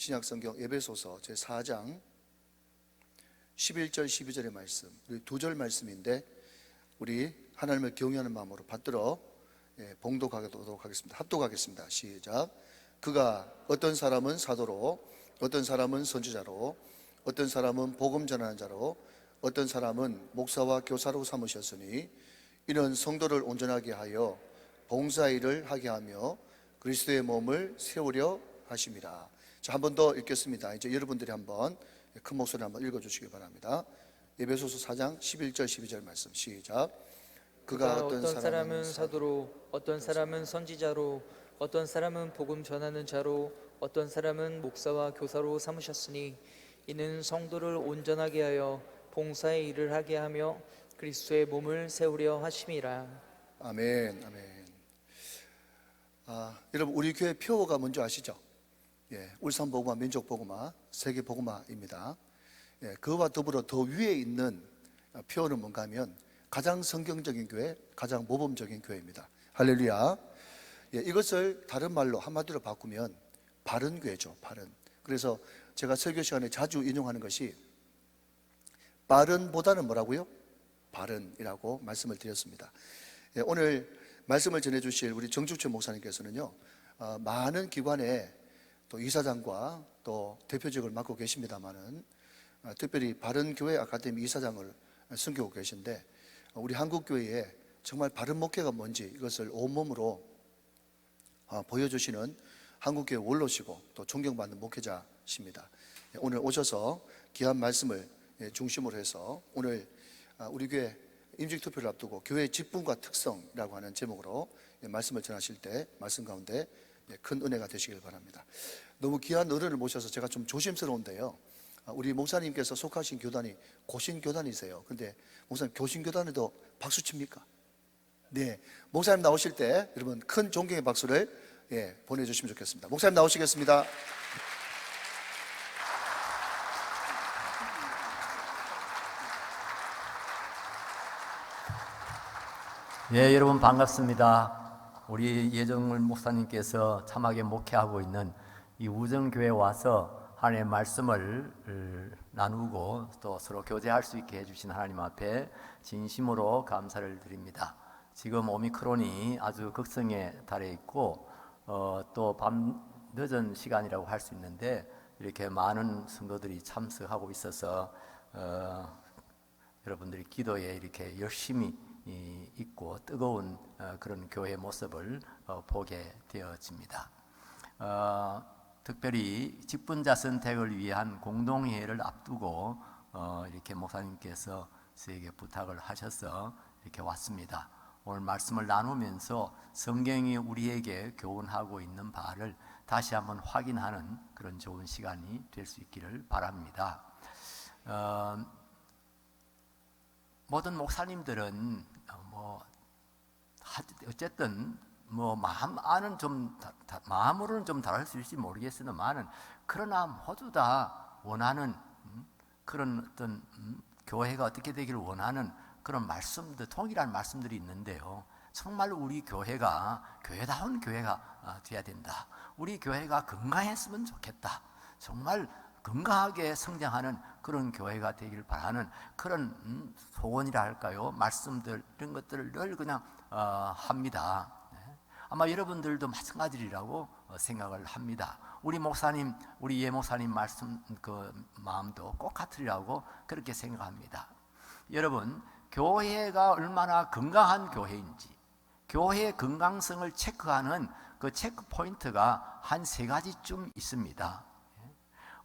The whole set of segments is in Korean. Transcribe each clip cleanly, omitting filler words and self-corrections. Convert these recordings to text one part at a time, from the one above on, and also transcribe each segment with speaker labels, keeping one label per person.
Speaker 1: 신약성경 에베소서 제4장 11절 12절의 말씀, 우리 2절 말씀인데 우리 하나님을 경외하는 마음으로 받들어 봉독하도록 하겠습니다. 합독하겠습니다. 시작. 그가 어떤 사람은 사도로, 어떤 사람은 선지자로, 어떤 사람은 복음 전하는 자로, 어떤 사람은 목사와 교사로 삼으셨으니 이는 성도를 온전하게 하여 봉사일을 하게 하며 그리스도의 몸을 세우려 하심이라. 자, 한 번 더 읽겠습니다. 이제 여러분들이 한번 큰 목소리로 한번 읽어주시기 바랍니다. 에베소서 4장 11절 12절 말씀 시작.
Speaker 2: 그가 어떤 사람은 사도로, 어떤 사람은 선지자로, 어떤 사람은 복음 전하는 자로, 어떤 사람은 목사와 교사로 삼으셨으니 이는 성도를 온전하게 하여 봉사의 일을 하게 하며 그리스도의 몸을 세우려 하심이라.
Speaker 1: 아멘, 아멘. 여러분, 우리 교회 표어가 뭔지 아시죠? 울산복음화, 민족복음화, 세계복음화입니다. 그와 더불어 더 위에 있는 표어는 뭔가 하면 가장 성경적인 교회, 가장 모범적인 교회입니다. 할렐루야. 이것을 다른 말로 한마디로 바꾸면 바른 교회죠. 바른. 그래서 제가 설교 시간에 자주 인용하는 것이 빠른보다는 뭐라고요? 바른이라고 말씀을 드렸습니다. 오늘 말씀을 전해주실 우리 정죽채 목사님께서는요, 많은 기관에 또 이사장과 또 대표직을 맡고 계십니다만은 특별히 바른교회 아카데미 이사장을 섬기고 계신데 우리 한국교회에 정말 바른 목회가 뭔지 이것을 온몸으로 보여주시는 한국교회 원로시고 또 존경받는 목회자십니다. 오늘 오셔서 귀한 말씀을 중심으로 해서 오늘 우리 교회 임직투표를 앞두고 교회의 직분과 특성이라고 하는 제목으로 말씀을 전하실 때 말씀 가운데 큰 은혜가 되시길 바랍니다. 너무 귀한 어른을 모셔서 제가 좀 조심스러운데요, 우리 목사님께서 속하신 교단이 고신교단이세요. 근데 목사님 교신교단에도 박수 칩니까? 네, 목사님 나오실 때 여러분 큰 존경의 박수를 보내주시면 좋겠습니다. 목사님 나오시겠습니다.
Speaker 3: 여러분 반갑습니다. 우리 예정을 목사님께서 참하게 목회하고 있는 이 우정교회에 와서 하나님의 말씀을 나누고 또 서로 교제할 수 있게 해주신 하나님 앞에 진심으로 감사를 드립니다. 지금 오미크론이 아주 극성에 달해 있고 또 밤 늦은 시간이라고 할 수 있는데 이렇게 많은 성도들이 참석하고 있어서 여러분들이 기도에 이렇게 열심히 있고 뜨거운 그런 교회 모습을 보게 되어집니다. 특별히 직분자 선택을 위한 공동회의를 앞두고 이렇게 목사님께서 저에게 부탁을 하셔서 이렇게 왔습니다. 오늘 말씀을 나누면서 성경이 우리에게 교훈하고 있는 바를 다시 한번 확인하는 그런 좋은 시간이 될 수 있기를 바랍니다. 모든 목사님들은 어쨌든 마음으로는 좀 다를 수 있을지 모르겠으나만은 그러나 모두 다 원하는 그런 어떤 교회가 어떻게 되기를 원하는 그런 말씀들, 동일한 말씀들이 있는데요. 정말 우리 교회가 교회다운 교회가 되어야 된다. 우리 교회가 건강했으면 좋겠다. 정말 건강하게 성장하는 그런 교회가 되길 바라는 그런 소원이라 할까요? 말씀들 이런 것들을 늘 그냥 합니다. 아마 여러분들도 마찬가지라고 생각을 합니다. 우리 목사님, 우리 예 목사님 말씀 그 마음도 꼭 같으리라고 그렇게 생각합니다. 여러분, 교회가 얼마나 건강한 교회인지, 교회의 건강성을 체크하는 그 체크 포인트가 한 3가지쯤 있습니다.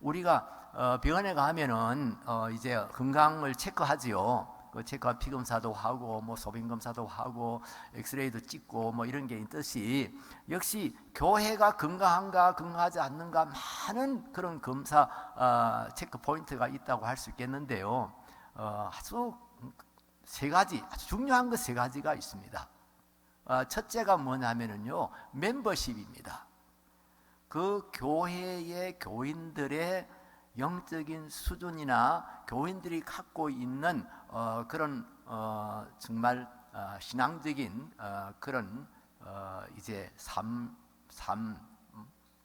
Speaker 3: 우리가 병원에 가면은 이제 건강을 체크하지요. 그 체크와 피검사도 하고 소변 검사도 하고 엑스레이도 찍고 이런 게 있듯이 역시 교회가 건강한가 건강하지 않는가 많은 그런 검사 체크 포인트가 있다고 할 수 있겠는데요. 아주 3가지 아주 중요한 것 3가지가 있습니다. 첫째가 뭐냐면은요, 멤버십입니다. 그 교회의 교인들의 영적인 수준이나 교인들이 갖고 있는 그런 정말 신앙적인 그런 이제 삶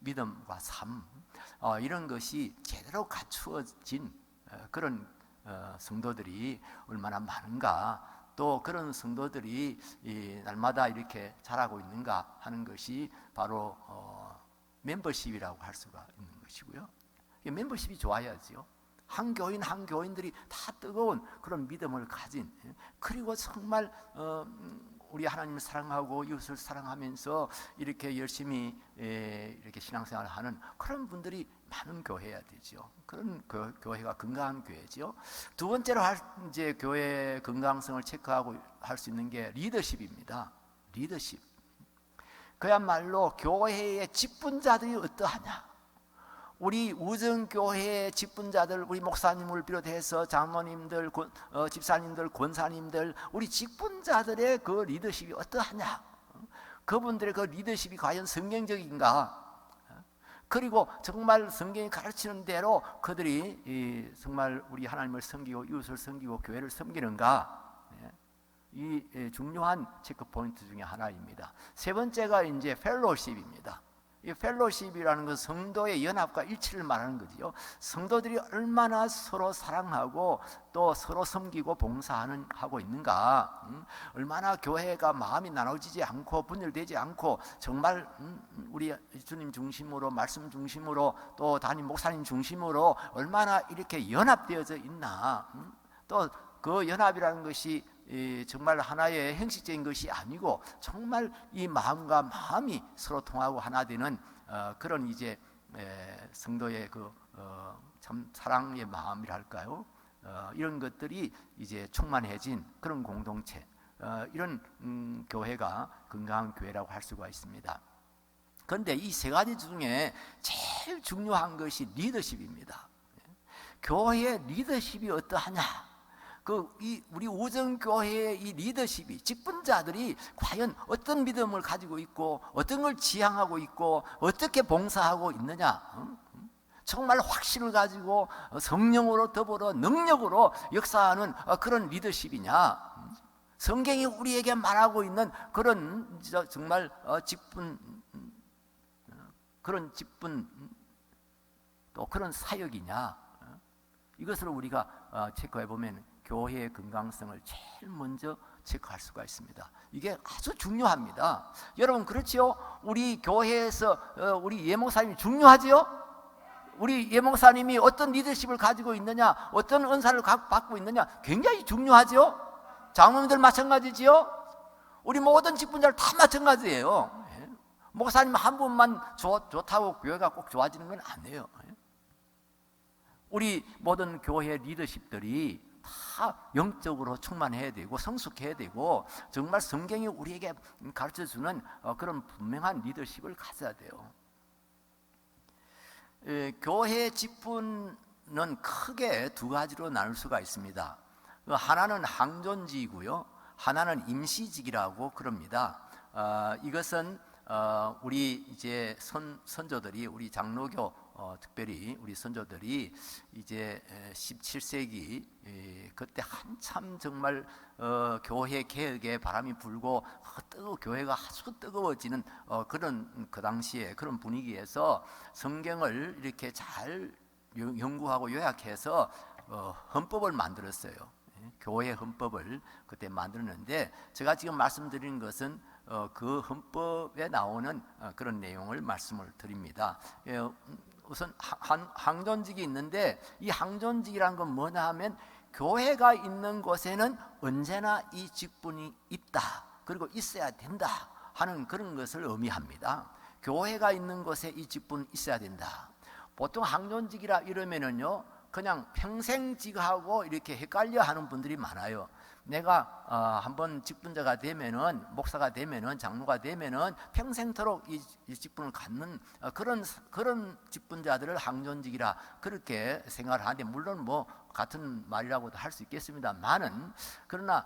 Speaker 3: 믿음과 삶, 이런 것이 제대로 갖추어진 그런 성도들이 얼마나 많은가, 또 그런 성도들이 날마다 이렇게 자라고 있는가 하는 것이 바로 멤버십이라고 할 수가 있는 것이고요. 멤버십이 좋아야지요. 한 교인 한 교인들이 다 뜨거운 그런 믿음을 가진, 그리고 정말 우리 하나님을 사랑하고 이웃을 사랑하면서 이렇게 열심히 이렇게 신앙생활을 하는 그런 분들이 많은 교회여야 되죠. 그런 교회가 건강한 교회죠. 두 번째로 이제 교회의 건강성을 체크하고 할 수 있는 게 리더십입니다. 리더십. 그야말로 교회의 직분자들이 어떠하냐. 우리 우정교회의 직분자들, 우리 목사님을 비롯해서 장로님들, 집사님들, 권사님들, 우리 직분자들의 그 리더십이 어떠하냐, 그분들의 그 리더십이 과연 성경적인가, 그리고 정말 성경이 가르치는 대로 그들이 정말 우리 하나님을 섬기고 이웃을 섬기고 교회를 섬기는가, 이 중요한 체크 포인트 중에 하나입니다. 세 번째가 이제 펠로십입니다. 이 펠로십이라는 것은 성도의 연합과 일치를 말하는 거지요. 성도들이 얼마나 서로 사랑하고 또 서로 섬기고 봉사하고 있는가, 얼마나 교회가 마음이 나눠지지 않고 분열되지 않고 정말 우리 주님 중심으로, 말씀 중심으로, 또 담임 목사님 중심으로 얼마나 이렇게 연합되어져 있나. 또 그 연합이라는 것이 정말 하나의 형식적인 것이 아니고 정말 이 마음과 마음이 서로 통하고 하나 되는 그런 이제 성도의 그 참 사랑의 마음이랄까요? 이런 것들이 이제 충만해진 그런 공동체, 이런 교회가 건강한 교회라고 할 수가 있습니다. 그런데 이 세 가지 중에 제일 중요한 것이 리더십입니다. 교회의 리더십이 어떠하냐? 우리 우정교회의 이 리더십이, 직분자들이 과연 어떤 믿음을 가지고 있고 어떤 걸 지향하고 있고 어떻게 봉사하고 있느냐, 정말 확신을 가지고 성령으로 더불어 능력으로 역사하는 그런 리더십이냐, 성경이 우리에게 말하고 있는 그런 정말 그런 직분 또 그런 사역이냐, 이것을 우리가 체크해 보면 교회의 건강성을 제일 먼저 체크할 수가 있습니다. 이게 아주 중요합니다. 여러분 그렇지요? 우리 교회에서 우리 예목사님이 중요하지요? 우리 예목사님이 어떤 리더십을 가지고 있느냐, 어떤 은사를 받고 있느냐 굉장히 중요하지요? 장로님들 마찬가지지요? 우리 모든 직분자들 다 마찬가지예요. 목사님 한 분만 좋다고 교회가 꼭 좋아지는 건 아니에요. 우리 모든 교회 리더십들이 다 영적으로 충만해야 되고 성숙해야 되고 정말 성경이 우리에게 가르쳐주는 그런 분명한 리더십을 가져야 돼요. 교회 직분은 크게 두 가지로 나눌 수가 있습니다. 하나는 항존직이고요, 하나는 임시직이라고 그럽니다. 이것은 우리 이제 선조들이, 우리 장로교 특별히 우리 선조들이 이제 17세기 그때 한참 정말 교회 개혁의 바람이 불고 교회가 아주 뜨거워지는 그런 그 당시에 그런 분위기에서 성경을 이렇게 잘 연구하고 요약해서 헌법을 만들었어요. 교회 헌법을 그때 만들었는데, 제가 지금 말씀드리는 것은 그 헌법에 나오는 그런 내용을 말씀을 드립니다. 우선 항존직이 있는데, 이 항존직이라는 건 뭐냐 하면 교회가 있는 곳에는 언제나 이 직분이 있다, 그리고 있어야 된다 하는 그런 것을 의미합니다. 교회가 있는 곳에 이 직분이 있어야 된다. 보통 항존직이라 이러면은요 그냥 평생직하고 이렇게 헷갈려 하는 분들이 많아요. 내가 한번 직분자가 되면은, 목사가 되면은, 장로가 되면은 평생토록 이 직분을 갖는 그런 직분자들을 항존직이라 그렇게 생각을 하는데, 물론 뭐 같은 말이라고도 할 수 있겠습니다만은, 그러나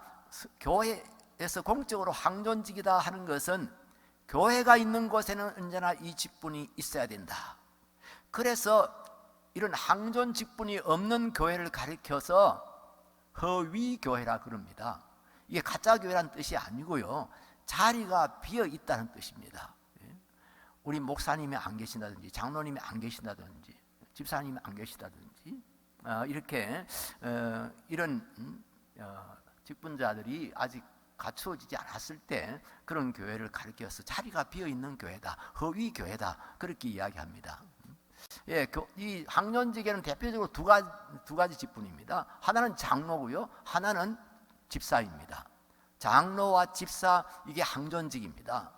Speaker 3: 교회에서 공적으로 항존직이다 하는 것은 교회가 있는 곳에는 언제나 이 직분이 있어야 된다. 그래서 이런 항존 직분이 없는 교회를 가리켜서 허위 교회라 그럽니다. 이게 가짜 교회라는 뜻이 아니고요, 자리가 비어 있다는 뜻입니다. 우리 목사님이 안 계신다든지 장로님이 안 계신다든지 집사님이 안 계시다든지 이렇게 이런 직분자들이 아직 갖추어지지 않았을 때 그런 교회를 가리켜서 자리가 비어있는 교회다, 허위 교회다, 그렇게 이야기합니다. 예, 이 학년직에는 대표적으로 두 가지 직분입니다. 하나는 장로고요, 하나는 집사입니다. 장로와 집사, 이게 항전직입니다.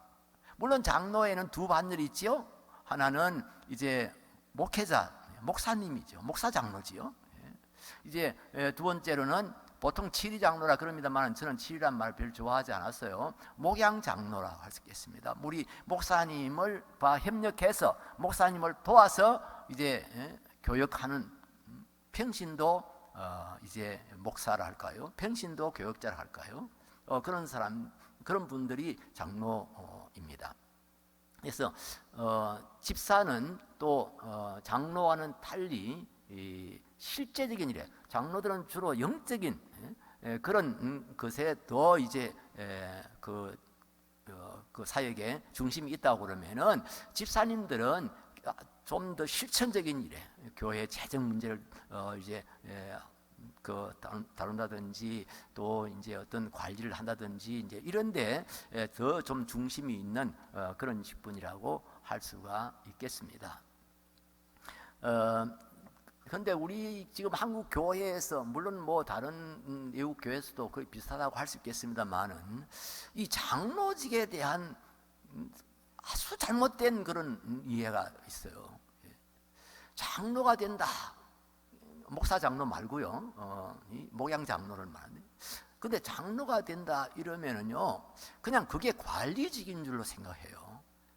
Speaker 3: 물론 장로에는 두 반열이 있지요. 하나는 이제 목회자, 목사님이죠. 목사 장로지요. 이제 두 번째로는 보통 칠위 장로라 그럽니다만 저는 칠위란 말을 별로 좋아하지 않았어요. 목양 장로라고 할 수 있겠습니다. 우리 목사님을 협력해서 목사님을 도와서 이제 교역하는 평신도 이제 목사라 할까요? 평신도 교역자라 할까요? 그런 사람, 그런 분들이 장로입니다. 그래서 집사는 또 장로와는 달리 실제적인 일에, 장로들은 주로 영적인 그런 것에 더 이제 그 사역에 중심이 있다고 그러면은, 집사님들은 좀 더 실천적인 일에, 교회 재정 문제를 이제 다룬다든지 또 이제 어떤 관리를 한다든지 이제 이런데 더 좀 중심이 있는 그런 직분이라고 할 수가 있겠습니다. 그런데 우리 지금 한국 교회에서, 물론 뭐 다른 외국 교회에서도 거의 비슷하다고 할 수 있겠습니다만은, 이 장로직에 대한 아주 잘못된 그런 이해가 있어요. 장로가 된다, 목사 장로 말고요, 목양 장로를 말하는데, 근데 장로가 된다 이러면은요, 그냥 그게 관리직인 줄로 생각해요.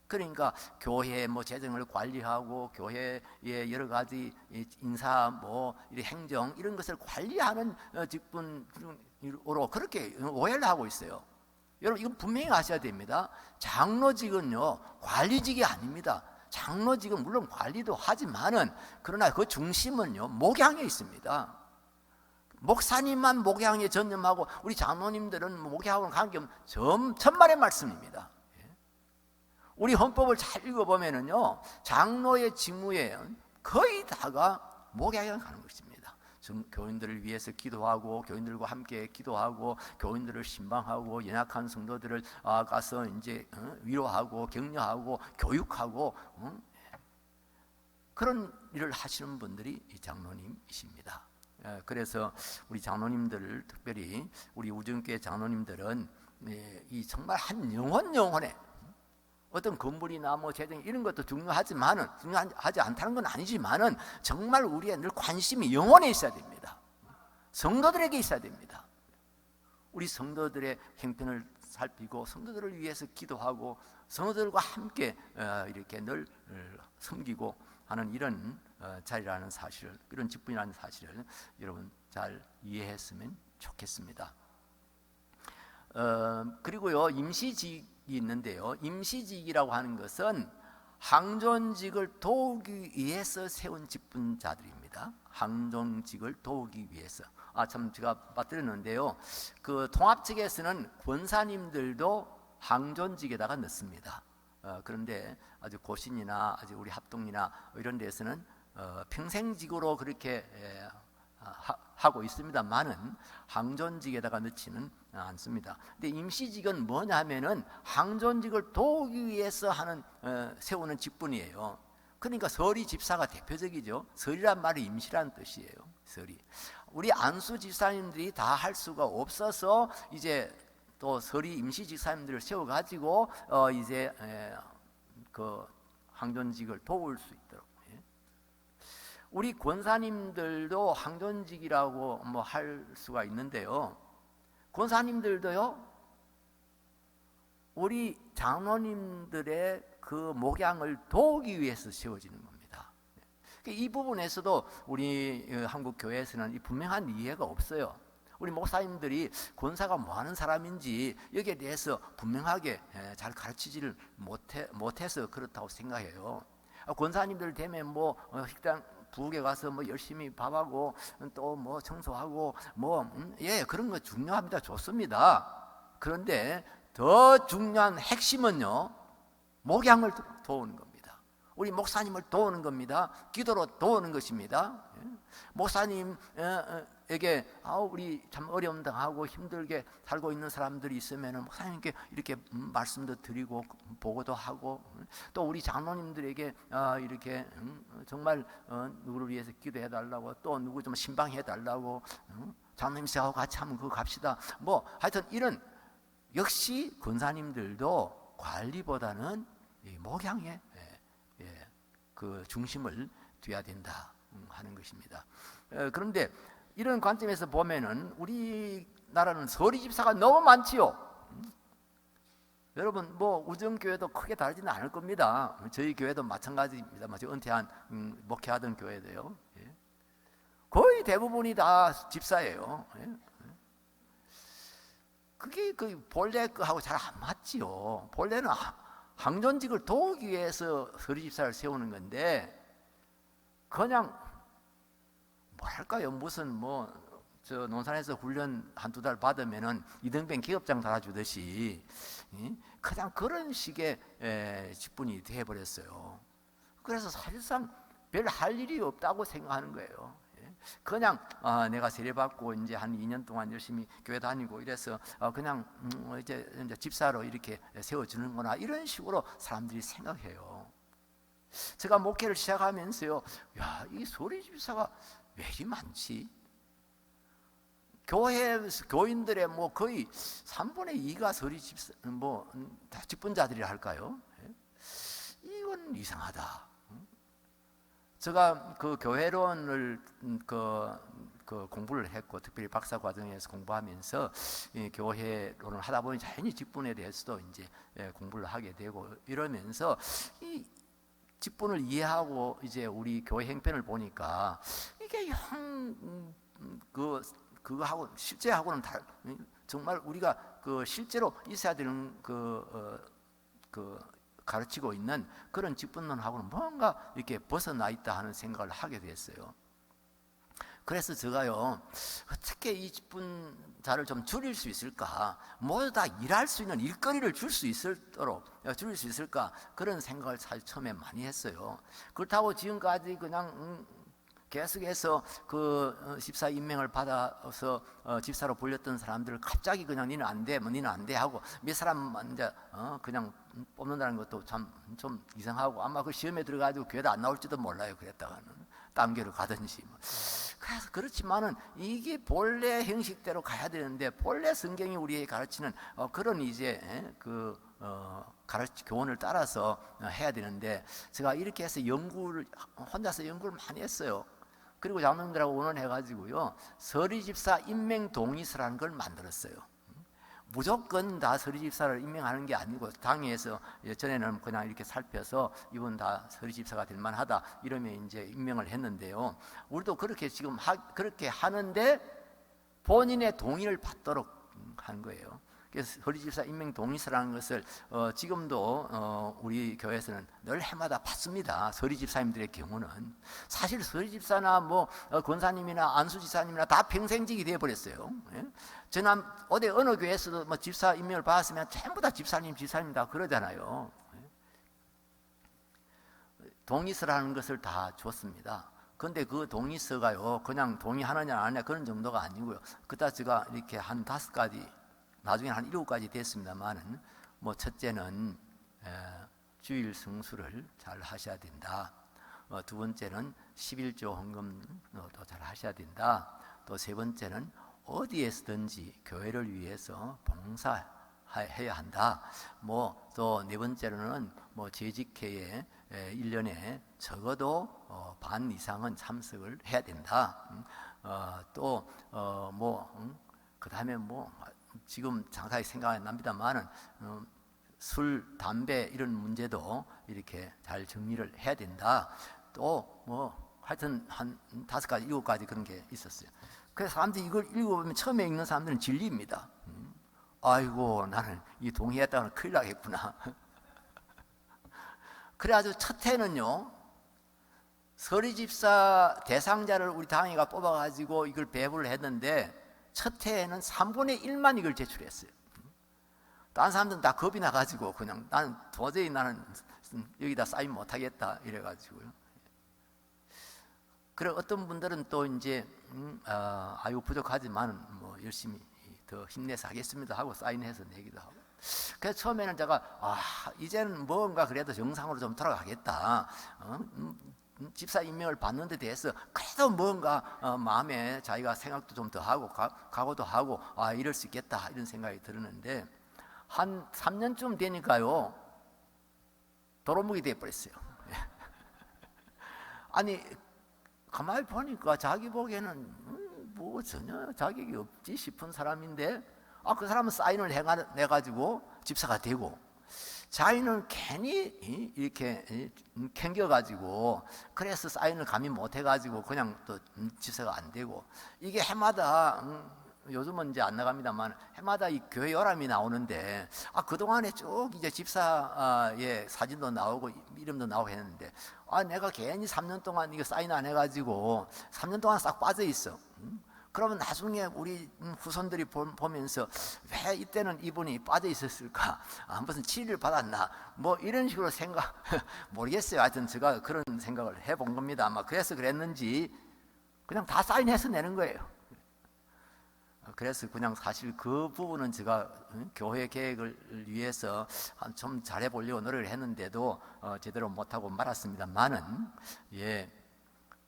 Speaker 3: 그러니까 교회 뭐 재정을 관리하고 교회의 여러 가지 인사 뭐 행정 이런 것을 관리하는 직분으로 그렇게 오해를 하고 있어요. 여러분, 이건 분명히 아셔야 됩니다. 장로직은요, 관리직이 아닙니다. 장로직은 물론 관리도 하지만은, 그러나 그 중심은요, 목양에 있습니다. 목사님만 목양에 전념하고 우리 장로님들은 목양하고는 관계없는 천만의 말씀입니다. 우리 헌법을 잘 읽어보면은요, 장로의 직무에 거의 다가 목양에 가는 것입니다. 교인들을 위해서 기도하고, 교인들과 함께 기도하고, 교인들을 신방하고, 연약한 성도들을 가서 이제 위로하고, 격려하고, 교육하고, 그런 일을 하시는 분들이 이 장로님이십니다. 그래서 우리 장로님들, 특별히 우리 우정교회 장로님들은 이 정말 한 영혼에 어떤 건물이나 뭐 재정 이런 것도 중요하지만은, 중요하지 않다는 건 아니지만은, 정말 우리의 늘 관심이 영혼에 있어야 됩니다. 성도들에게 있어야 됩니다. 우리 성도들의 형편을 살피고 성도들을 위해서 기도하고 성도들과 함께 이렇게 늘 섬기고 하는 이런 자리라는 사실을, 이런 직분이라는 사실을 여러분 잘 이해했으면 좋겠습니다. 그리고요, 임시직이 있는데요, 임시직이라고 하는 것은 항존직을 도우기 위해서 세운 직분자들입니다. 항존직을 도우기 위해서. 참 제가 빠뜨렸는데요, 그 통합 측에서는 권사님들도 항존직에다가 넣습니다. 그런데 아주 고신이나 아주 우리 합동이나 이런 데서는 평생직으로 그렇게 하고 있습니다만은 항존직에다가 넣지는 않습니다. 근데 임시직은 뭐냐면은 항존직을 도우기 위해서 세우는 직분이에요. 그러니까 서리 집사가 대표적이죠. 서리란 말이 임시란 뜻이에요. 서리. 우리 안수 집사님들이 다 할 수가 없어서 이제 또 서리 임시 집사님들을 세워가지고 이제 그 항존직을 도울 수 있도록. 우리 권사님들도 항존직이라고 뭐 할 수가 있는데요, 권사님들도요, 우리 장로님들의 그 목양을 도우기 위해서 세워지는 겁니다. 이 부분에서도 우리 한국 교회에서는 분명한 이해가 없어요. 우리 목사님들이 권사가 뭐 하는 사람인지 여기에 대해서 분명하게 잘 가르치지를 못해서 그렇다고 생각해요. 권사님들 되면 뭐 식당 부엌에 가서 뭐 열심히 밥하고 또 뭐 청소하고 그런 거 중요합니다. 좋습니다. 그런데 더 중요한 핵심은요, 목양을 도우는 겁니다. 우리 목사님을 도우는 겁니다. 기도로 도우는 것입니다. 목사님에게 우리 참 어려움 당하고 힘들게 살고 있는 사람들이 있으면 목사님께 이렇게 말씀도 드리고 보고도 하고, 또 우리 장로님들에게 이렇게 정말 누구를 위해서 기도해 달라고, 또 누구 좀 신방해 달라고, 장로님하고 같이 한번 그거 갑시다. 뭐 하여튼 이런, 역시 권사님들도 관리보다는 이 목양에 그 중심을 둬야 된다 하는 것입니다. 그런데 이런 관점에서 보면은 우리나라는 서리 집사가 너무 많지요. 여러분, 뭐 우정교회도 크게 다르지는 않을 겁니다. 저희 교회도 마찬가지입니다. 은퇴한 목회하던 교회도요. 거의 대부분이 다 집사예요. 그게 그 본래 거하고 잘 안 맞지요. 본래는 항존직을 도우기 위해서 서리 집사를 세우는 건데, 그냥 뭐랄까요, 무슨 저 논산에서 훈련 한두 달 받으면은 이등병 기업장 달아주듯이 그냥 그런 식의 직분이 돼버렸어요. 그래서 사실상 별 할 일이 없다고 생각하는 거예요. 그냥 내가 세례받고 이제 한 2년 동안 열심히 교회 다니고 이래서 그냥 이제 집사로 이렇게 세워주는구나, 이런 식으로 사람들이 생각해요. 제가 목회를 시작하면서요, 야, 이 소리 집사가 왜 이리 많지? 교인들의 거의 3분의 2가 서리 집사, 다 직분자들이 할까요? 이건 이상하다. 제가 그 교회론을 그 공부를 했고, 특별히 박사 과정에서 공부하면서 교회론을 하다 보니 자연히 직분에 대해서도 이제 공부를 하게 되고, 이러면서 이 직분을 이해하고 이제 우리 교회 행편을 보니까 이게 그거하고 실제하고는 정말 우리가 그 실제로 있어야 되는 가르치고 있는 그런 직분론하고는 뭔가 이렇게 벗어나 있다 하는 생각을 하게 됐어요. 그래서 제가요, 어떻게 이 직분자를 좀 줄일 수 있을까, 모두 다 일할 수 있는 일거리를 줄일 수 있을까, 그런 생각을 사실 처음에 많이 했어요. 그렇다고 지금까지 그냥 계속해서 그 집사 임명을 받아서 집사로 불렸던 사람들을 갑자기 그냥 니는 안 돼, 니는 안 돼 하고 몇 사람만 이제 그냥 뽑는다는 것도 참 좀 이상하고, 아마 그 시험에 들어가지고 교회도 안 나올지도 몰라요. 그랬다가는 딴 교회로 가든지. 그래서 그렇지만은 이게 본래 형식대로 가야 되는데, 본래 성경이 우리에게 가르치는 그런 이제 교훈을 따라서 해야 되는데, 제가 이렇게 해서 혼자서 연구를 많이 했어요. 그리고 장로님들하고 의논해가지고요, 서리 집사 임명 동의서라는 걸 만들었어요. 무조건 다 서리 집사를 임명하는 게 아니고, 당에서 예전에는 그냥 이렇게 살펴서 이분 다 서리 집사가 될 만하다 이러면 이제 임명을 했는데요, 우리도 그렇게 지금 그렇게 하는데 본인의 동의를 받도록 한 거예요. 그래서 서리 집사 임명 동의서라는 것을 지금도 우리 교회에서는 늘 해마다 받습니다. 서리 집사님들의 경우는 사실 서리 집사나 권사님이나 안수 집사님이나 다 평생직이 되어버렸어요. 저는 어느 교회에서도 집사 임명을 받았으면 전부 다 집사님 다 그러잖아요. 동의서라는 것을 다 줬습니다. 그런데 그 동의서가요, 그냥 동의하느냐 안 하느냐 그런 정도가 아니고요, 그다 제가 이렇게 한 5가지, 나중에 한 7가지 됐습니다만은, 첫째는 주일 성수를 잘 하셔야 된다. 두 번째는 11조 헌금도 잘 하셔야 된다. 또 세 번째는 어디에서든지 교회를 위해서 봉사해야 한다. 또 네 번째로는 재직회에 1년에 적어도 반 이상은 참석을 해야 된다. 그 다음에 지금 장사히 생각이 납니다만은 술, 담배 이런 문제도 이렇게 잘 정리를 해야 된다. 또 하여튼 한 5가지, 7가지 그런 게 있었어요. 그래서 사람들이 이걸 읽어보면 처음에 읽는 사람들은 진리입니다. 아이고, 나는 이 동의했다가는 큰일 나겠구나. 그래가지고 첫 해는요, 서리 집사 대상자를 우리 당회가 뽑아가지고 이걸 배부를 했는데, 첫 해에는 3분의 1만 이걸 제출했어요. 다른 사람들은 다 겁이 나가지고 그냥 나는 도저히 여기다 사인 못하겠다 이래가지고요. 그래 어떤 분들은 또 이제 아유 부족하지만 뭐 열심히 더 힘내서 하겠습니다 하고 사인해서 내기도 하고. 그래서 처음에는 제가 이제는 뭔가 그래도 정상으로 좀 돌아가겠다. 집사 임명을 받는 데 대해서 그래도 뭔가 마음에 자기가 생각도 좀 더 하고 각오도 하고 이럴 수 있겠다 이런 생각이 들었는데 한 3년쯤 되니까요 도루묵이 돼버렸어요. 아니 가만히 보니까 자기 보기에는 뭐 전혀 자격이 없지 싶은 사람인데 그 사람은 사인을 해가지고 집사가 되고 자기는 괜히 이렇게 캥겨가지고 그래서 사인을 감히 못해가지고 그냥 또 집사가 안 되고 이게 해마다 요즘은 이제 안 나갑니다만 해마다 이 교회 요람이 나오는데 그동안에 쭉 이제 집사의 사진도 나오고 이름도 나오고 했는데 내가 괜히 3년 동안 이거 사인 안 해가지고 3년 동안 싹 빠져 있어. 그러면 나중에 우리 후손들이 보면서 왜 이때는 이분이 빠져 있었을까? 무슨 치료를 받았나? 뭐 이런 식으로 생각 모르겠어요. 하여튼 제가 그런 생각을 해본 겁니다. 아마 그래서 그랬는지 그냥 다 사인해서 내는 거예요. 그래서 그냥 사실 그 부분은 제가 교회 계획을 위해서 좀 잘해보려고 노력을 했는데도 제대로 못하고 말았습니다만은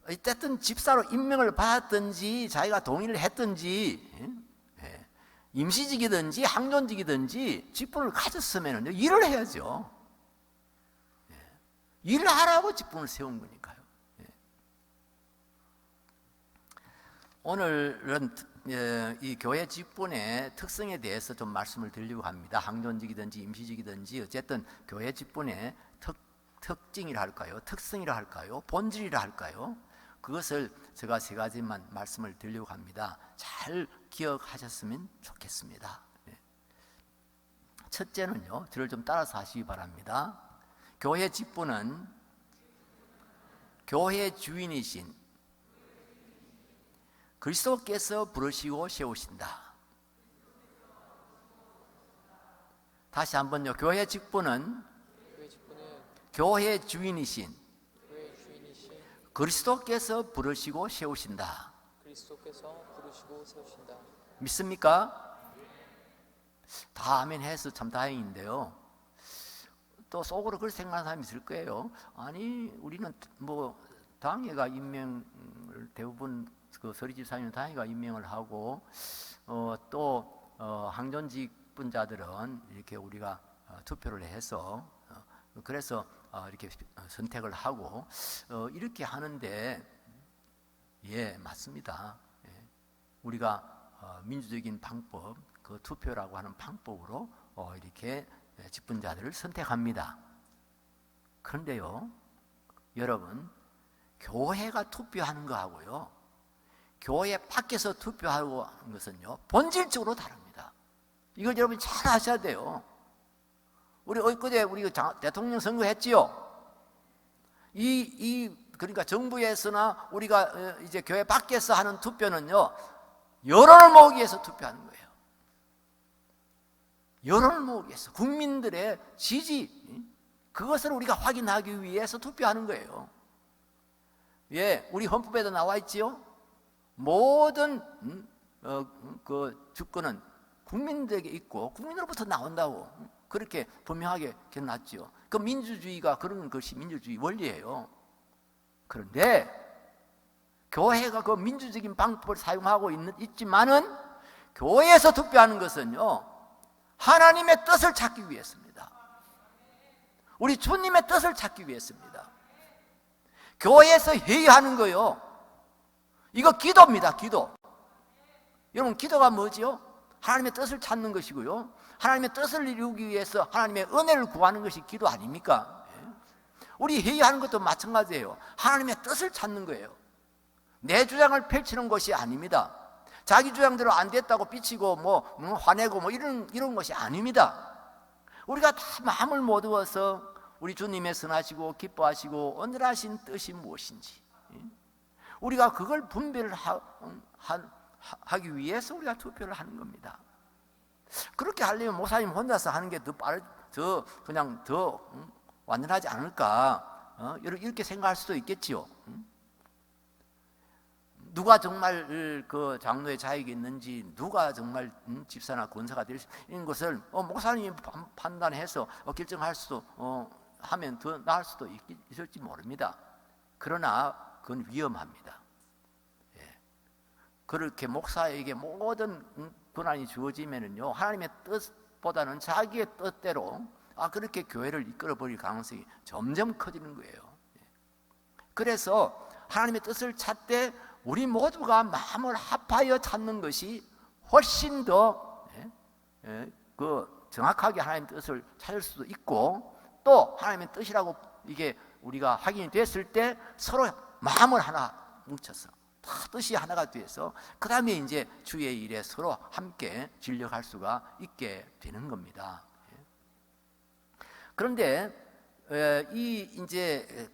Speaker 3: 어쨌든 집사로 임명을 받았든지 자기가 동의를 했든지 임시직이든지 항존직이든지 직분을 가졌으면 일을 해야죠. 일을 하라고 직분을 세운 거니까요. 오늘은 이 교회 직분의 특성에 대해서 좀 말씀을 드리려고 합니다. 항존직이든지 임시직이든지 어쨌든 교회 직분의 특징이라 할까요? 특성이라 할까요? 본질이라 할까요? 그것을 제가 세 가지만 말씀을 드리려고 합니다. 잘 기억하셨으면 좋겠습니다. 첫째는요, 저를 좀 따라서 하시기 바랍니다. 교회 직분은 교회 주인이신 그리스도께서 부르시고 세우신다. 다시 한번요. 교회 직분은 교회 주인이신 그리스도께서 부르시고 세우신다. 믿습니까? 다 아멘 해서 참 다행인데요. 또 속으로 그렇게 생각하는 사람이 있을 거예요. 아니 우리는 뭐 당회가 임명을 대부분 그 서리 집사님은 당회가 임명을 하고 또 항존직 분자들은 이렇게 우리가 투표를 해서 그래서 이렇게 선택을 하고 이렇게 하는데 맞습니다. 우리가 민주적인 방법, 그 투표라고 하는 방법으로 이렇게 직분자들을 선택합니다. 그런데요, 여러분, 교회가 투표하는 거하고요, 교회 밖에서 투표하고 하는 것은요, 본질적으로 다릅니다. 이걸 여러분 잘 아셔야 돼요. 우리 엊그제 우리 대통령 선거했지요. 그러니까 정부에서나 우리가 이제 교회 밖에서 하는 투표는요, 여론을 모으기 위해서 투표하는 거예요. 여론을 모으기 위해서 국민들의 지지, 그것을 우리가 확인하기 위해서 투표하는 거예요. 우리 헌법에도 나와 있지요. 모든 그 주권은 국민들에게 있고 국민으로부터 나온다고 그렇게 분명하게 기억났지요. 그 민주주의가 그런 것이 민주주의 원리예요. 그런데 교회가 그 민주적인 방법을 사용하고 있지만은 교회에서 투표하는 것은요, 하나님의 뜻을 찾기 위해서입니다. 우리 주님의 뜻을 찾기 위해서입니다. 교회에서 회의하는 거요, 이거 기도입니다. 기도. 여러분, 기도가 뭐지요? 하나님의 뜻을 찾는 것이고요, 하나님의 뜻을 이루기 위해서 하나님의 은혜를 구하는 것이 기도 아닙니까? 우리 회의하는 것도 마찬가지예요. 하나님의 뜻을 찾는 거예요. 내 주장을 펼치는 것이 아닙니다. 자기 주장대로 안 됐다고 삐치고 화내고 이런 것이 아닙니다. 우리가 다 마음을 모두어서 우리 주님의 선하시고 기뻐하시고 온전하신 뜻이 무엇인지 우리가 그걸 분별을 하기 위해서 우리가 투표를 하는 겁니다. 그렇게 하려면 목사님 혼자서 하는 게 더 완전하지 않을까? 이렇게 생각할 수도 있겠지요. 누가 정말 그 장로의 자격이 있는지, 누가 정말 집사나 권사가 될 수 있는 것을 목사님이 판단해서 결정할 수도 하면 더 나을 수도 있을지 모릅니다. 그러나 그건 위험합니다. 예. 그렇게 목사에게 모든 권한이 주어지면은요, 하나님의 뜻보다는 자기의 뜻대로 그렇게 교회를 이끌어버릴 가능성이 점점 커지는 거예요. 그래서 하나님의 뜻을 찾되 우리 모두가 마음을 합하여 찾는 것이 훨씬 더 그 정확하게 하나님의 뜻을 찾을 수도 있고, 또 하나님의 뜻이라고 이게 우리가 확인이 됐을 때 서로 마음을 하나 뭉쳐서 다 뜻이 하나가 돼서 그 다음에 이제 주의 일에 서로 함께 진력할 수가 있게 되는 겁니다. 그런데 이 이제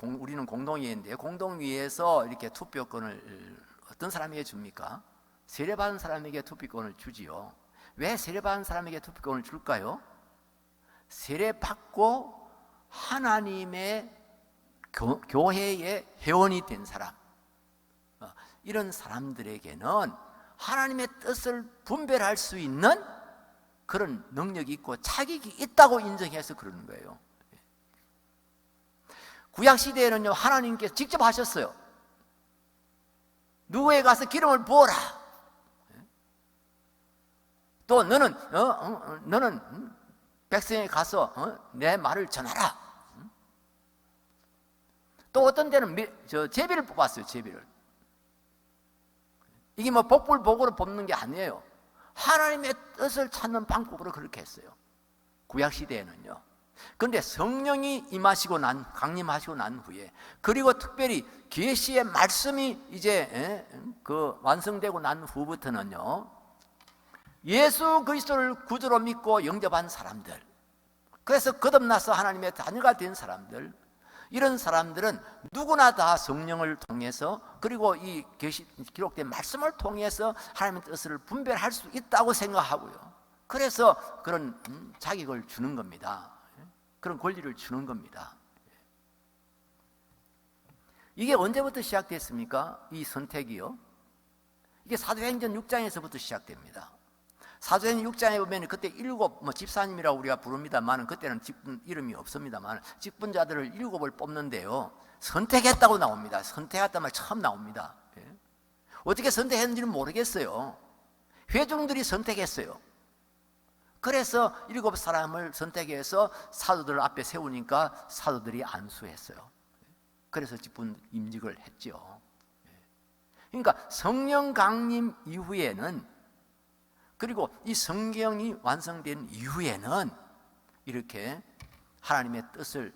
Speaker 3: 우리는 공동위인데, 공동위에서 이렇게 투표권을 어떤 사람에게 줍니까? 세례받은 사람에게 투표권을 주지요. 왜 세례받은 사람에게 투표권을 줄까요? 세례받고 하나님의 교회의 회원이 된 사람, 이런 사람들에게는 하나님의 뜻을 분별할 수 있는 그런 능력이 있고 자격이 있다고 인정해서 그러는 거예요. 구약시대에는요, 하나님께서 직접 하셨어요. 누구에 가서 기름을 부어라. 또 너는 백성에 가서 내 말을 전하라. 또 어떤 데는 제비를 뽑았어요. 제비를. 이게 뭐 복불복으로 뽑는 게 아니에요. 하나님의 뜻을 찾는 방법으로 그렇게 했어요. 구약시대에는요. 그런데 성령이 강림하시고 난 후에, 그리고 특별히 계시의 말씀이 이제 완성되고 난 후부터는요, 예수 그리스도를 구주로 믿고 영접한 사람들, 그래서 거듭나서 하나님의 자녀가 된 사람들, 이런 사람들은 누구나 다 성령을 통해서, 그리고 이 기록된 말씀을 통해서 하나님의 뜻을 분별할 수 있다고 생각하고요. 그래서 그런 자격을 주는 겁니다. 그런 권리를 주는 겁니다. 이게 언제부터 시작됐습니까? 이 선택이요. 이게 사도행전 6장에서부터 시작됩니다. 사도행전 6장에 보면 그때 7 집사님이라고 우리가 부릅니다만, 그때는 직분 이름이 없습니다만 직분자들을 7을 뽑는데요, 선택했다고 나옵니다. 선택했단 말 처음 나옵니다. 어떻게 선택했는지는 모르겠어요. 회중들이 선택했어요. 그래서 7사람을 선택해서 사도들 앞에 세우니까 사도들이 안수했어요. 그래서 직분 임직을 했죠. 그러니까 성령 강림 이후에는, 그리고 이 성경이 완성된 이후에는 이렇게 하나님의 뜻을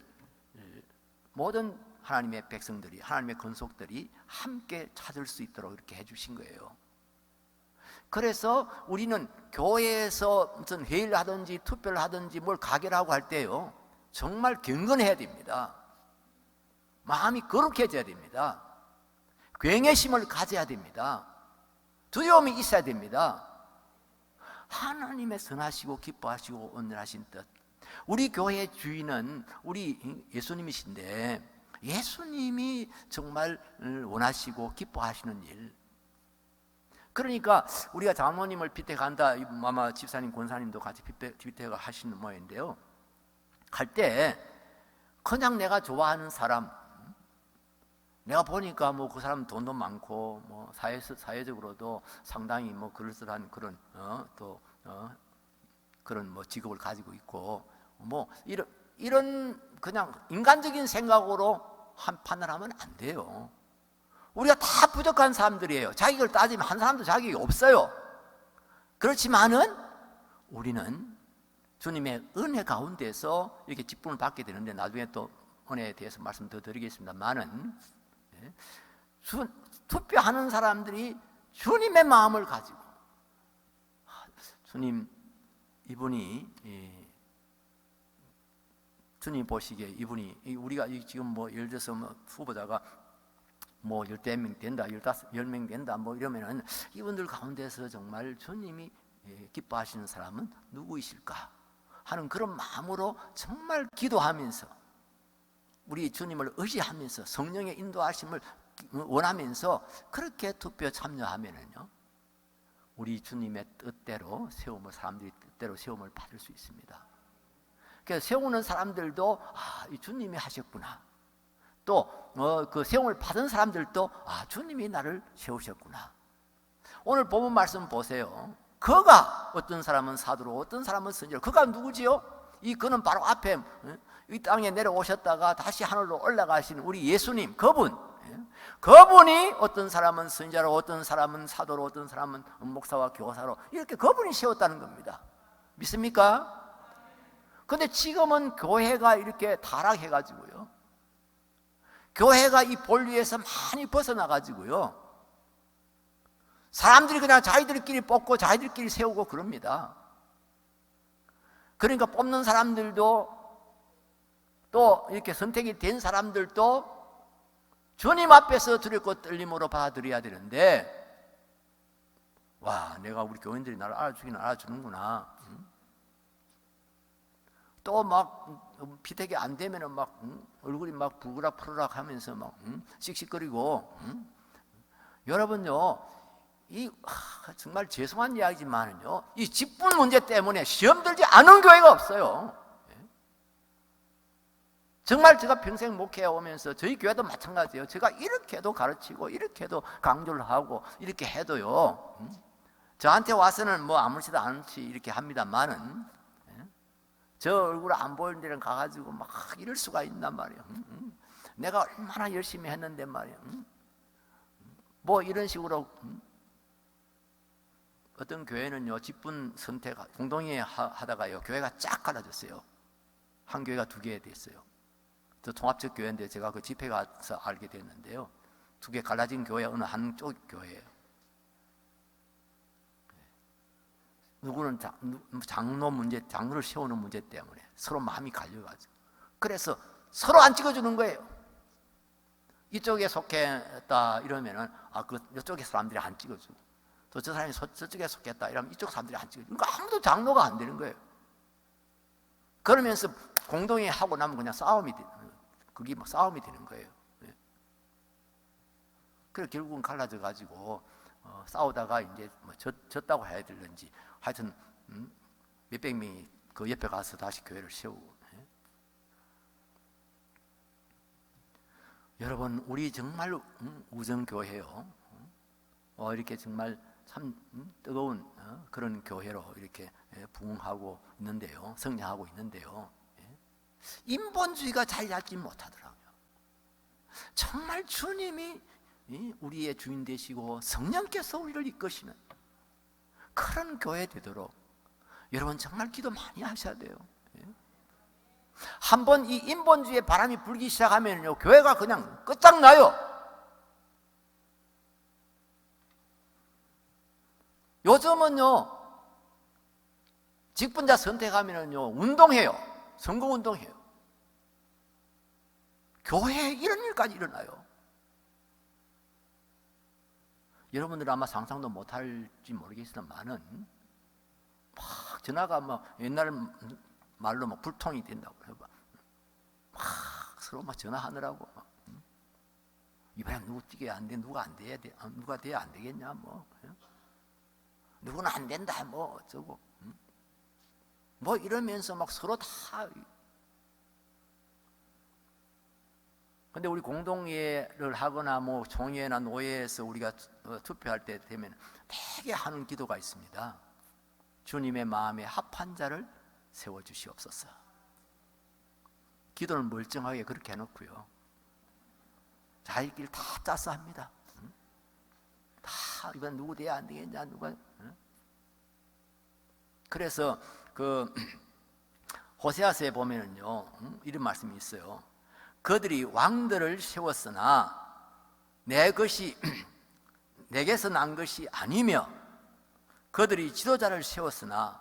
Speaker 3: 모든 하나님의 백성들이, 하나님의 권속들이 함께 찾을 수 있도록 이렇게 해주신 거예요. 그래서 우리는 교회에서 무슨 회의를 하든지 투표를 하든지 뭘 가결하고 할 때요, 정말 경건해야 됩니다. 마음이 거룩해져야 됩니다. 경외심을 가져야 됩니다. 두려움이 있어야 됩니다. 하나님의 선하시고 기뻐하시고 온전하신 뜻, 우리 교회의 주인은 우리 예수님이신데, 예수님이 정말 원하시고 기뻐하시는 일, 그러니까 우리가 장로님을 빗대간다, 아마 집사님 권사님도 같이 빗대가 하시는 모양인데요, 갈 때 그냥 내가 좋아하는 사람, 내가 보니까 뭐 그 사람 돈도 많고 뭐 사회적으로도 상당히 뭐 그럴듯한 그런 그런 뭐 직업을 가지고 있고, 뭐 이런 그냥 인간적인 생각으로 판단하면 안 돼요. 우리가 다 부족한 사람들이에요. 자격을 따지면 한 사람도 자격이 없어요. 그렇지만은 우리는 주님의 은혜 가운데서 이렇게 직분을 받게 되는데, 나중에 또 은혜에 대해서 말씀 더 드리겠습니다만은, 투표하는 사람들이 주님의 마음을 가지고, 주님, 이분이 주님 보시기에 이분이, 우리가 지금 뭐 예를 들어서 뭐 후보자가 뭐 10명 된다, 10명 된다, 뭐 이러면은 이분들 가운데서 정말 주님이 기뻐하시는 사람은 누구이실까? 하는 그런 마음으로 정말 기도하면서 우리 주님을 의지하면서 성령의 인도하심을 원하면서 그렇게 투표에 참여하면은요, 우리 주님의 뜻대로 세움을, 사람들이 뜻대로 세움을 받을 수 있습니다. 그래서 세우는 사람들도 이 주님이 하셨구나. 또 그 세움을 받은 사람들도 주님이 나를 세우셨구나. 오늘 본문 말씀 보세요. 그가 어떤 사람은 사도로 어떤 사람은 선지자로. 그가 누구지요? 이 그는 바로 앞에 이 땅에 내려오셨다가 다시 하늘로 올라가신 우리 예수님, 그분이 어떤 사람은 선지자로 어떤 사람은 사도로 어떤 사람은 목사와 교사로 이렇게 그분이 세웠다는 겁니다. 믿습니까? 근데 지금은 교회가 이렇게 타락해가지고요, 교회가 이 본류에서 많이 벗어나가지고요, 사람들이 그냥 자기들끼리 뽑고 자기들끼리 세우고 그럽니다. 그러니까 뽑는 사람들도 또 이렇게 선택이 된 사람들도 주님 앞에서 두렵고 떨림으로 받아들여야 되는데, 와, 내가 우리 교인들이 나를 알아주긴 알아주는구나. 또 막 피택이 안 되면은 막 얼굴이 막 부그락 푸르락 하면서 막 씩씩거리고. 여러분요, 정말 죄송한 이야기지만은요, 이 직분 문제 때문에 시험 들지 않은 교회가 없어요. 정말 제가 평생 목회해 오면서 저희 교회도 마찬가지예요. 제가 이렇게 해도 가르치고 이렇게 해도 강조를 하고 이렇게 해도요, 저한테 와서는 뭐 아무렇지도 않지 이렇게 합니다만은, 저 얼굴 안 보이는 데는 가가지고 막 이럴 수가 있단 말이에요. 내가 얼마나 열심히 했는데 말이에요. 뭐 이런 식으로. 어떤 교회는요, 직분 선택 공동회 하다가요, 교회가 쫙 갈라졌어요. 한 교회가 두 개 됐어요. 저 통합적 교회인데 제가 그 집회 가서 알게 됐는데요, 두 개 갈라진 교회 어느 한쪽 교회예요. 누구는 장로 문제, 장로를 세우는 문제 때문에 서로 마음이 갈려가지고, 그래서 서로 안 찍어주는 거예요. 이쪽에 속했다 이러면은 이쪽에 사람들이 안 찍어주고, 또 저 사람이 저쪽에 속했다 이러면 이쪽 사람들이 안 찍어주고, 그러니까 아무도 장로가 안 되는 거예요. 그러면서 공동회 하고 나면 그냥 그게 뭐 싸움이 되는 거예요. 그래서 결국은 갈라져 가지고 싸우다가 이제 뭐 졌다고 해야 되는지 하여튼 몇백 명이 그 옆에 가서 다시 교회를 세우고. 여러분, 우리 정말 우정교회요, 이렇게 정말 참 뜨거운 그런 교회로 이렇게 부흥하고 있는데요, 성장하고 있는데요, 인본주의가 잘 얇지 못하더라고요. 정말 주님이 우리의 주인 되시고 성령께서 우리를 이끄시는 그런 교회 되도록 여러분 정말 기도 많이 하셔야 돼요. 한번 이 인본주의의 바람이 불기 시작하면요, 교회가 그냥 끝장나요. 요즘은요, 직분자 선택하면요, 운동해요. 선거운동해요. 교회에 이런 일까지 일어나요. 여러분들은 아마 상상도 못할지 모르겠지만은 막 전화가 막 옛날 말로 막 불통이 된다고 해봐. 막 서로 막 전화하느라고 이번에 누구 뛰게 안 돼, 누가 안 돼야 돼, 누가 돼야 안 되겠냐, 뭐 누구는 안 된다, 뭐 어쩌고 뭐 이러면서 막 서로 다. 근데 우리 공동회를 하거나 뭐 총회나 노회에서 우리가 투표할 때 되면 되게 하는 기도가 있습니다. 주님의 마음에 합한 자를 세워주시옵소서. 기도를 멀쩡하게 그렇게 해놓고요, 자기끼리 다 짜서 합니다. 다 이번 누구 돼야 안 되겠냐, 누가. 그래서 그 호세아서에 보면은요, 이런 말씀이 있어요. 그들이 왕들을 세웠으나 내 것이 내게서 난 것이 아니며, 그들이 지도자를 세웠으나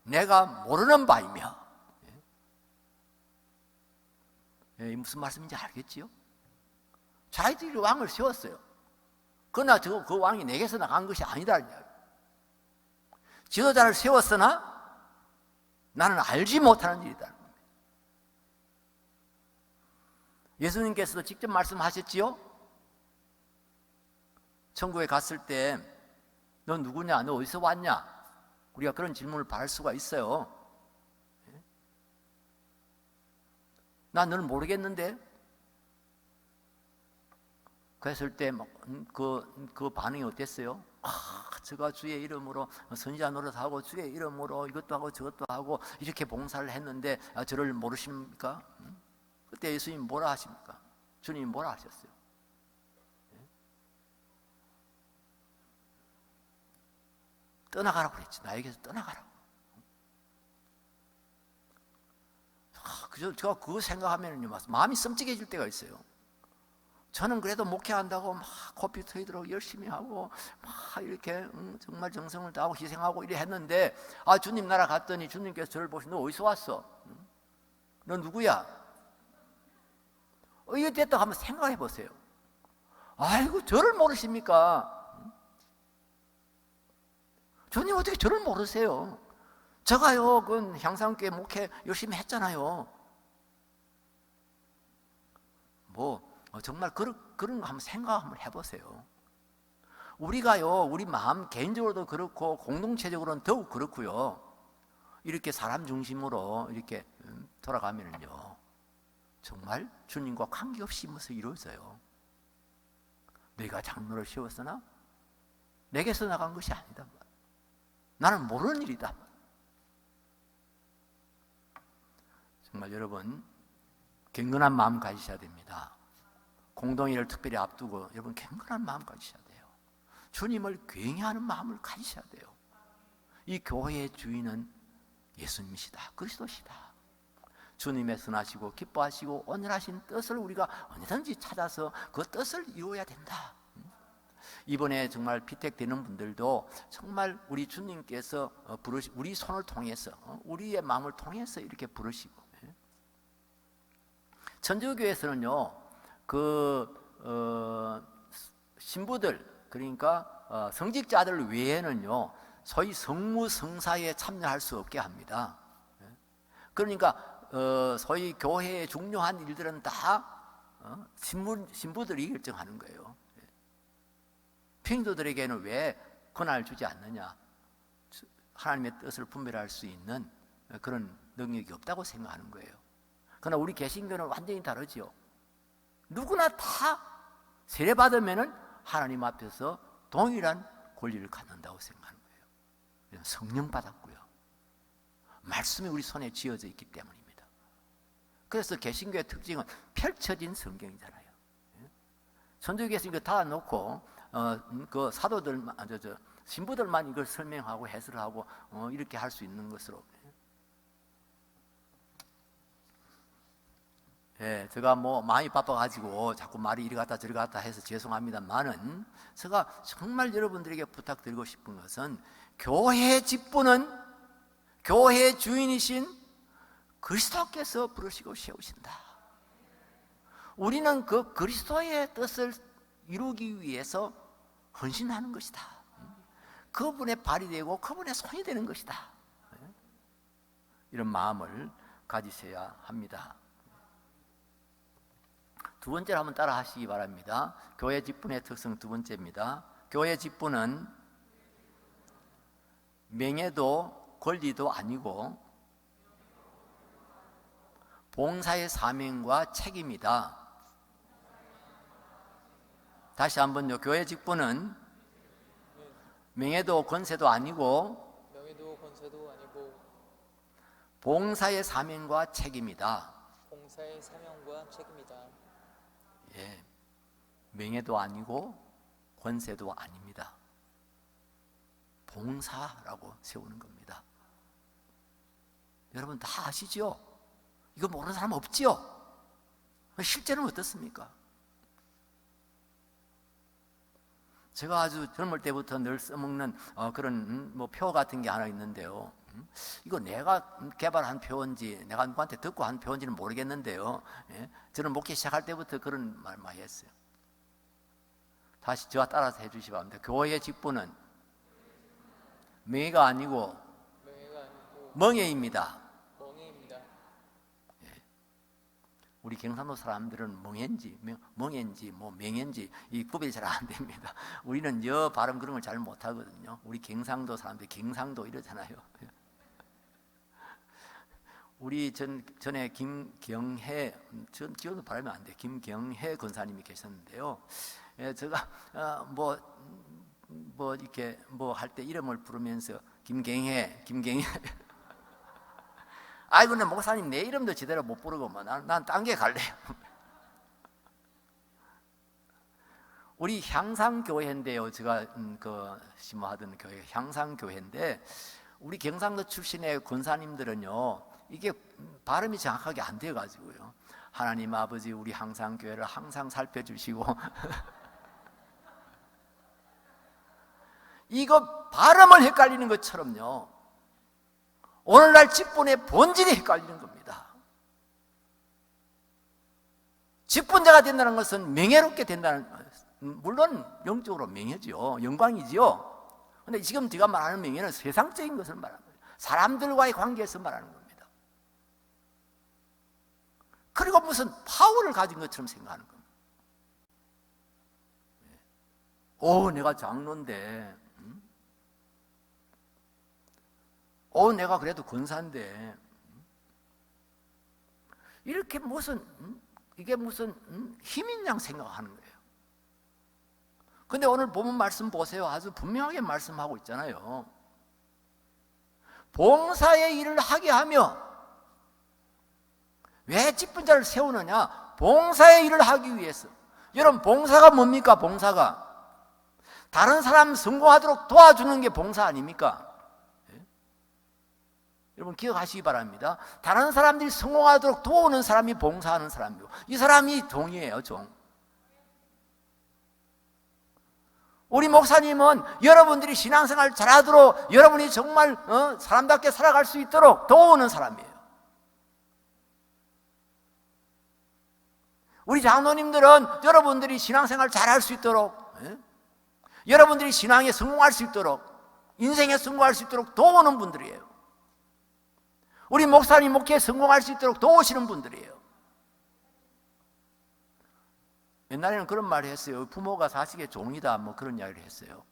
Speaker 3: 내가 모르는 바이며. 무슨 말씀인지 알겠지요? 자기들이 왕을 세웠어요. 그러나 그 왕이 내게서 나간 것이 아니다. 지도자를 세웠으나 나는 알지 못하는 일이다. 예수님께서도 직접 말씀하셨지요. 천국에 갔을 때 너 누구냐? 너 어디서 왔냐? 우리가 그런 질문을 받을 수가 있어요. 나 너를 모르겠는데? 그랬을 때 그 반응이 어땠어요? 제가 주의 이름으로 선지자 노릇하고 주의 이름으로 이것도 하고 저것도 하고 이렇게 봉사를 했는데 저를 모르십니까? 그때 예수님이 뭐라 하십니까? 주님이 뭐라 하셨어요? 떠나가라고 그랬지. 나에게서 떠나가라고. 그저 제가 그거 생각하면요, 마음이 씀찍해질 때가 있어요. 저는 그래도 목회한다고 막 코피 터이도록 열심히 하고 막 이렇게 정말 정성을 다하고 희생하고 이래 했는데 주님 나라 갔더니 주님께서 저를 보시고 너 어디서 왔어? 너 누구야? 이게 됐다 한번 생각해 보세요. 아이고 저를 모르십니까? 주님 어떻게 저를 모르세요? 제가요 그 향상교회 목회 열심히 했잖아요. 정말 그런 거 한번 생각 한번 해보세요. 우리가요 우리 마음 개인적으로도 그렇고 공동체적으로는 더욱 그렇고요. 이렇게 사람 중심으로 이렇게 돌아가면은요 정말 주님과 관계없이 무엇이 이루어져요. 내가 장로를 세웠으나 내게서 나간 것이 아니다. 나는 모르는 일이다. 정말 여러분 경건한 마음 가지셔야 됩니다. 공동회를 특별히 앞두고 여러분 경건한 마음 가지셔야 돼요. 주님을 굉해하는 마음을 가지셔야 돼요. 이 교회의 주인은 예수님이시다. 그리스도시다. 주님의 선하시고 기뻐하시고 온전하신 뜻을 우리가 언제든지 찾아서 그 뜻을 이루어야 된다. 이번에 정말 피택되는 분들도 정말 우리 주님께서 우리 손을 통해서 우리의 마음을 통해서 이렇게 부르시고 천주교에서는요 신부들 그러니까 성직자들 외에는요 소위 성무성사에 참여할 수 없게 합니다. 그러니까 소위 교회의 중요한 일들은 다 신부들이 결정하는 거예요. 평도들에게는 왜 권한을 주지 않느냐? 하나님의 뜻을 분별할 수 있는 그런 능력이 없다고 생각하는 거예요. 그러나 우리 개신교는 완전히 다르죠. 누구나 다 세례받으면 하나님 앞에서 동일한 권리를 갖는다고 생각하는 거예요. 성령 받았고요. 말씀이 우리 손에 쥐어져 있기 때문입니다. 그래서 개신교의 특징은 펼쳐진 성경이잖아요. 천주교에서 이거 다 놓고 그 사도들만 신부들만 이걸 설명하고 해설하고 이렇게 할 수 있는 것으로. 제가 많이 바빠가지고 자꾸 말이 이리 갔다 저리 갔다 해서 죄송합니다만은 제가 정말 여러분들에게 부탁드리고 싶은 것은 교회의 직분은 교회의 주인이신 그리스도께서 부르시고 세우신다. 우리는 그 그리스도의 뜻을 이루기 위해서 헌신하는 것이다. 그분의 발이 되고 그분의 손이 되는 것이다. 이런 마음을 가지셔야 합니다. 두 번째로 한번 따라 하시기 바랍니다. 교회 직분의 특성 두 번째입니다. 교회 직분은 명예도 권리도 아니고 봉사의 사명과 책임이다. 다시 한번요. 교회 직분은 명예도 권세도 아니고 봉사의 사명과 책임이다.
Speaker 2: 봉사의 사명과 책임이다.
Speaker 3: 명예도 아니고 권세도 아닙니다. 봉사라고 세우는 겁니다. 여러분 다 아시죠? 이거 모르는 사람 없지요? 실제는 어떻습니까? 제가 아주 젊을 때부터 늘 써먹는 그런 표 같은 게 하나 있는데요. 이거 내가 개발한 표인지 내가 누구한테 듣고 한 표인지는 모르겠는데요. 저는 목회 시작할 때부터 그런 말 많이 했어요. 다시 저와 따라서 해주시기 바랍니다. 교회의 직분은 명예가 아니고 멍해입니다. 우리 경상도 사람들은 멍인지 뭐 맹인지 이 구별이 잘 안 됩니다. 우리는 여 발음 그런 걸 잘 못하거든요. 우리 경상도 사람들 경상도 이러잖아요. 우리 전에 김경혜, 전 기억도 발음이 안 돼. 김경혜 권사님이 계셨는데요. 예, 제가 뭐 이렇게 뭐 할 때 이름을 부르면서 김경혜 아이고, 내 목사님 내 이름도 제대로 못 부르고 뭐 난 딴 게 갈래요. 우리 향상교회인데요. 제가 심호하던 교회 향상교회인데 우리 경상도 출신의 권사님들은요, 이게 발음이 정확하게 안 돼가지고요. 하나님 아버지, 우리 향상교회를 항상 살펴주시고 이거 발음을 헷갈리는 것처럼요, 오늘날 직분의 본질이 헷갈리는 겁니다. 직분자가 된다는 것은 명예롭게 된다는, 물론 영적으로 명예지요, 영광이지요. 그런데 지금 제가 말하는 명예는 세상적인 것을 말하는 거예요. 사람들과의 관계에서 말하는 겁니다. 그리고 무슨 파워를 가진 것처럼 생각하는 겁니다. 내가 장로인데, 내가 그래도 권사인데, 이렇게 이게 무슨 힘인 양 생각하는 거예요. 근데 오늘 본문 말씀 보세요. 아주 분명하게 말씀하고 있잖아요. 봉사의 일을 하게 하며, 왜 직분자를 세우느냐? 봉사의 일을 하기 위해서. 여러분, 봉사가 뭡니까? 봉사가 다른 사람 성공하도록 도와주는 게 봉사 아닙니까? 여러분 기억하시기 바랍니다. 다른 사람들이 성공하도록 도우는 사람이 봉사하는 사람이고, 이 사람이 종이에요, 종. 우리 목사님은 여러분들이 신앙생활 잘하도록, 여러분이 정말 사람답게 살아갈 수 있도록 도우는 사람이에요. 우리 장로님들은 여러분들이 신앙생활 잘할 수 있도록, 여러분들이 신앙에 성공할 수 있도록, 인생에 성공할 수 있도록 도우는 분들이에요. 우리 목사님 목회에 성공할 수 있도록 도우시는 분들이에요. 옛날에는 그런 말을 했어요. 부모가 자식의 종이다, 뭐 그런 이야기를 했어요.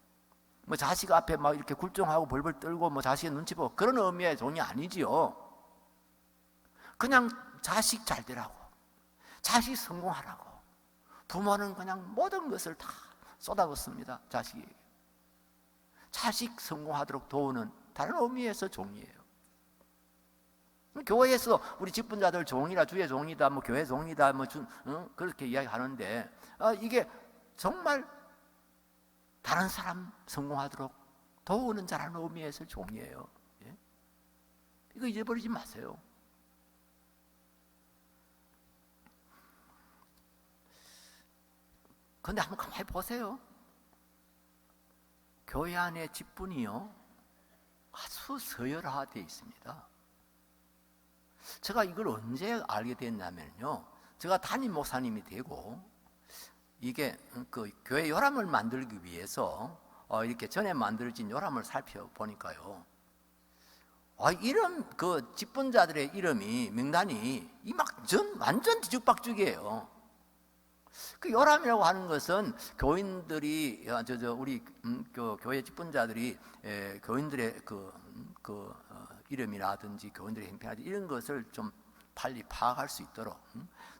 Speaker 3: 뭐 자식 앞에 막 이렇게 굴종하고 벌벌 떨고 뭐 자식의 눈치 보고 그런 의미의 종이 아니지요. 그냥 자식 잘 되라고, 자식 성공하라고 부모는 그냥 모든 것을 다 쏟아붓습니다. 자식에게. 자식 성공하도록 도우는 다른 의미에서 종이에요. 교회에서 우리 직분자들 종이라, 주의 종이다, 뭐 교회 종이다, 뭐 그렇게 이야기하는데, 이게 정말 다른 사람 성공하도록 도우는 자라는 의미에서 종이에요. 예? 이거 잊어버리지 마세요. 그런데 한번 가만히 보세요. 교회 안에 직분이요, 아주 서열화되어 있습니다. 제가 이걸 언제 알게 됐냐면요, 제가 담임 목사님이 되고, 이게 그 교회 요람을 만들기 위해서 이렇게 전에 만들어진 요람을 살펴보니까요, 이름, 그 직분자들의 이름이, 명단이 완전 뒤죽박죽이에요. 그 요람이라고 하는 것은 교인들이, 우리 그 교회 직분자들이 교인들의 이름이라든지 교인들의 행패라든지 이런 것을 좀 빨리 파악할 수 있도록,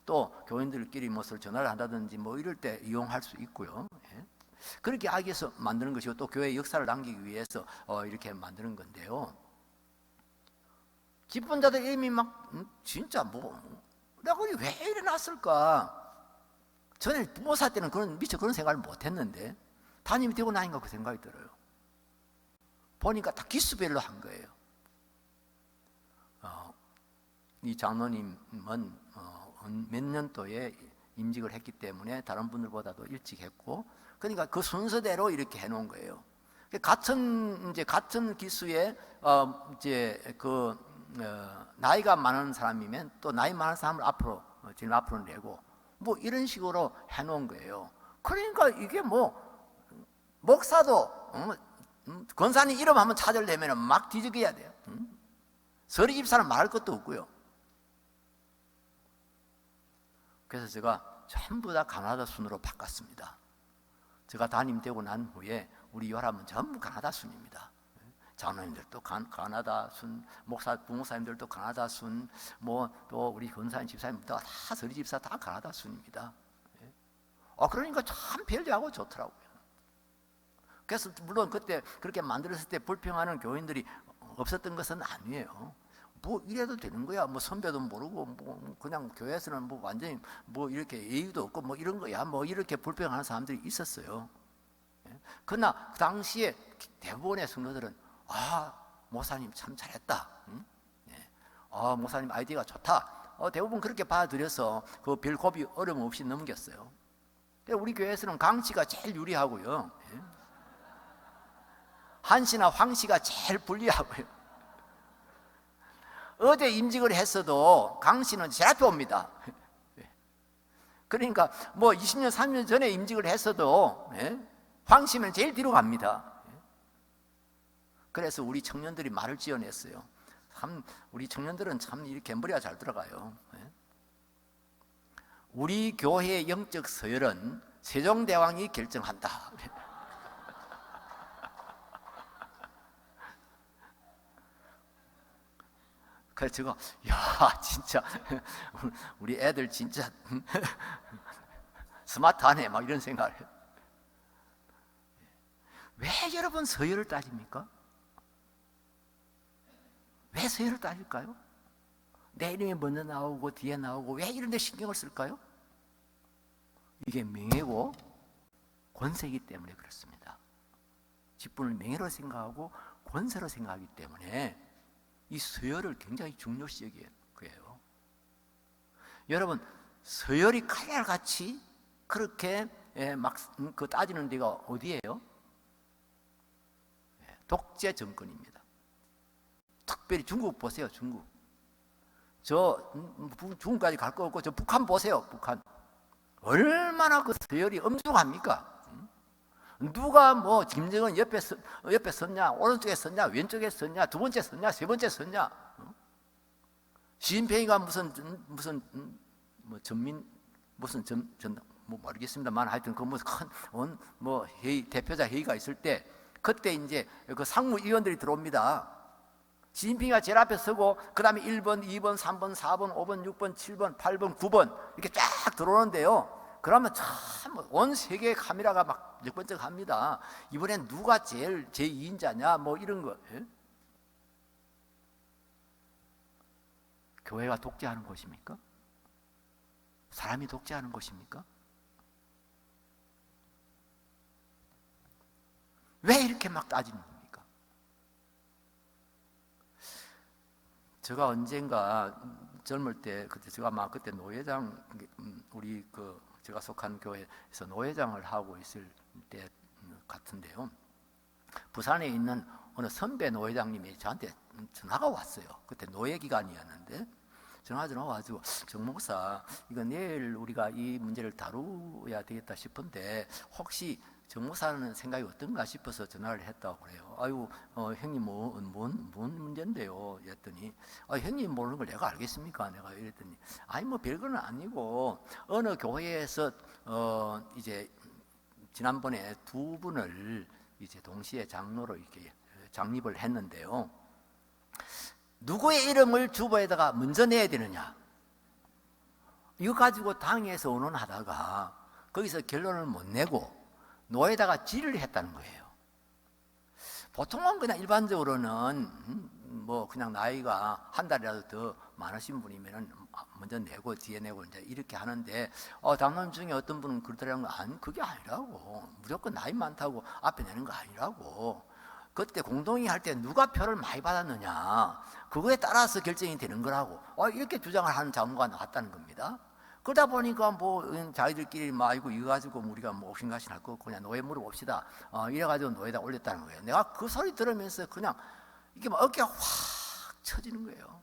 Speaker 3: 또 교인들끼리 무엇을 전화를 한다든지 뭐 이럴 때 이용할 수 있고요. 그렇게 하기 위해서 만드는 것이고, 또 교회의 역사를 남기기 위해서 이렇게 만드는 건데요. 직분자들 이름이 진짜 내가 왜 이래 놨을까? 전에 부모사 때는 미처 그런 생각을 못 했는데, 담임이 되고 나니까 그 생각이 들어요. 보니까 다 기수별로 한 거예요. 이 장로님은 몇 년도에 임직을 했기 때문에 다른 분들보다도 일찍 했고, 그러니까 그 순서대로 이렇게 해놓은 거예요. 같은 기수에 나이가 많은 사람이면 또 나이 많은 사람을 제일 앞으로 내고, 뭐 이런 식으로 해놓은 거예요. 그러니까 이게 목사도 권사님 이름 한번 찾으려면 막 뒤적여야 돼요. 서리 집사는 말할 것도 없고요. 그래서 제가 전부 다 가나다 순으로 바꿨습니다. 제가 담임되고 난 후에 우리 요람은 전부 가나다 순입니다. 장로님들도 가나다 순, 부목사님들도 가나다 순, 또 우리 권사님 집사님도 다 서리 집사 다 가나다 순입니다. 그러니까 참 편리하고 좋더라고요. 그래서 물론 그때 그렇게 만들었을 때 불평하는 교인들이 없었던 것은 아니에요. 뭐 이래도 되는 거야. 뭐 선배도 모르고 뭐 그냥 교회에서는 뭐 완전히 뭐 이렇게 예의도 없고 뭐 이런 거야. 뭐 이렇게 불평하는 사람들이 있었어요. 그러나 그 당시에 대부분의 성도들은 목사님 참 잘했다. 목사님 아이디어가 좋다. 대부분 그렇게 받아들여서 그 별 고비 어려움 없이 넘겼어요. 우리 교회에서는 강씨가 제일 유리하고요. 한씨나 황씨가 제일 불리하고요. 어제 임직을 했어도 강씨는 제일 앞에 옵니다. 그러니까 뭐 20년, 30년 전에 임직을 했어도 황씨는 제일 뒤로 갑니다. 그래서 우리 청년들이 말을 지어냈어요. 참 우리 청년들은 참 이렇게 머리가 잘 들어가요. 우리 교회의 영적 서열은 세종대왕이 결정한다. 그래서 제가 진짜 우리 애들 진짜 스마트하네 막 이런 생각을 해요. 왜 여러분 서열을 따집니까? 왜 서열을 따질까요? 내 이름이 먼저 나오고 뒤에 나오고 왜 이런 데 신경을 쓸까요? 이게 명예고 권세이기 때문에 그렇습니다. 직분을 명예로 생각하고 권세로 생각하기 때문에 이 서열을 굉장히 중요시 여기는 거예요. 여러분, 서열이 칼날같이 그렇게 막 따지는 데가 어디예요? 독재 정권입니다. 특별히 중국 보세요. 중국. 중국까지 갈 거 없고 저 북한 보세요. 북한. 얼마나 그 서열이 엄중합니까? 누가 뭐 김정은 옆에 섰냐, 오른쪽에 섰냐, 왼쪽에 섰냐, 두 번째 섰냐, 세 번째 섰냐? 시진핑이가 무슨 전민 뭐 모르겠습니다만 하여튼 그 무슨 큰 회의 대표자 회의가 있을 때 그때 이제 그 상무위원들이 들어옵니다. 시진핑이가 제일 앞에 서고 그 다음에 1번, 2번, 3번, 4번, 5번, 6번, 7번, 8번, 9번 이렇게 쫙 들어오는데요. 그러면 참 온 세계의 카메라가 막 번쩍 합니다. 이번엔 누가 제일 제2인자냐 뭐 이런 거. 교회가 독재하는 곳입니까? 사람이 독재하는 곳입니까? 왜 이렇게 막 따지는 겁니까? 제가 언젠가 젊을 때 그때 노회장 우리 제가 속한 교회에서 노회장을 하고 있을 때 같은데요. 부산에 있는 어느 선배 노회장님이 저한테 전화가 왔어요. 그때 노예 기간이었는데 전화가 와가지고 정 목사 이거 내일 우리가 이 문제를 다루어야 되겠다 싶은데 혹시 정 목사는 생각이 어떤가 싶어서 전화를 했다고 그래요. 형님 뭔 문제인데요? 이랬더니 형님 모르는 걸 내가 알겠습니까? 내가 이랬더니 뭐 별건 아니고 어느 교회에서 이제 지난번에 두 분을 이제 동시에 장로로 이렇게 장립을 했는데요. 누구의 이름을 주보에다가 먼저 내야 되느냐? 이거 가지고 당에서 의논하다가 거기서 결론을 못 내고 노에다가 질의를 했다는 거예요. 보통은 그냥 일반적으로는 그냥 나이가 한 달이라도 더 많으신 분이면 먼저 내고 뒤에 내고 이제 이렇게 하는데 당론 중에 어떤 분은 그러더라는 거 그게 아니라고 무조건 나이 많다고 앞에 내는 거 아니라고 그때 공동회 할 때 누가 표를 많이 받았느냐 그거에 따라서 결정이 되는 거라고 이렇게 주장을 하는 장로가 나왔다는 겁니다. 그러다 보니까 자기들끼리 이거 가지고 우리가 옥신각신 할 거 그냥 노예 물어봅시다. 이래가지고 노예다 올렸다는 거예요. 내가 그 소리 들으면서 그냥 이게 어깨가 확 쳐지는 거예요.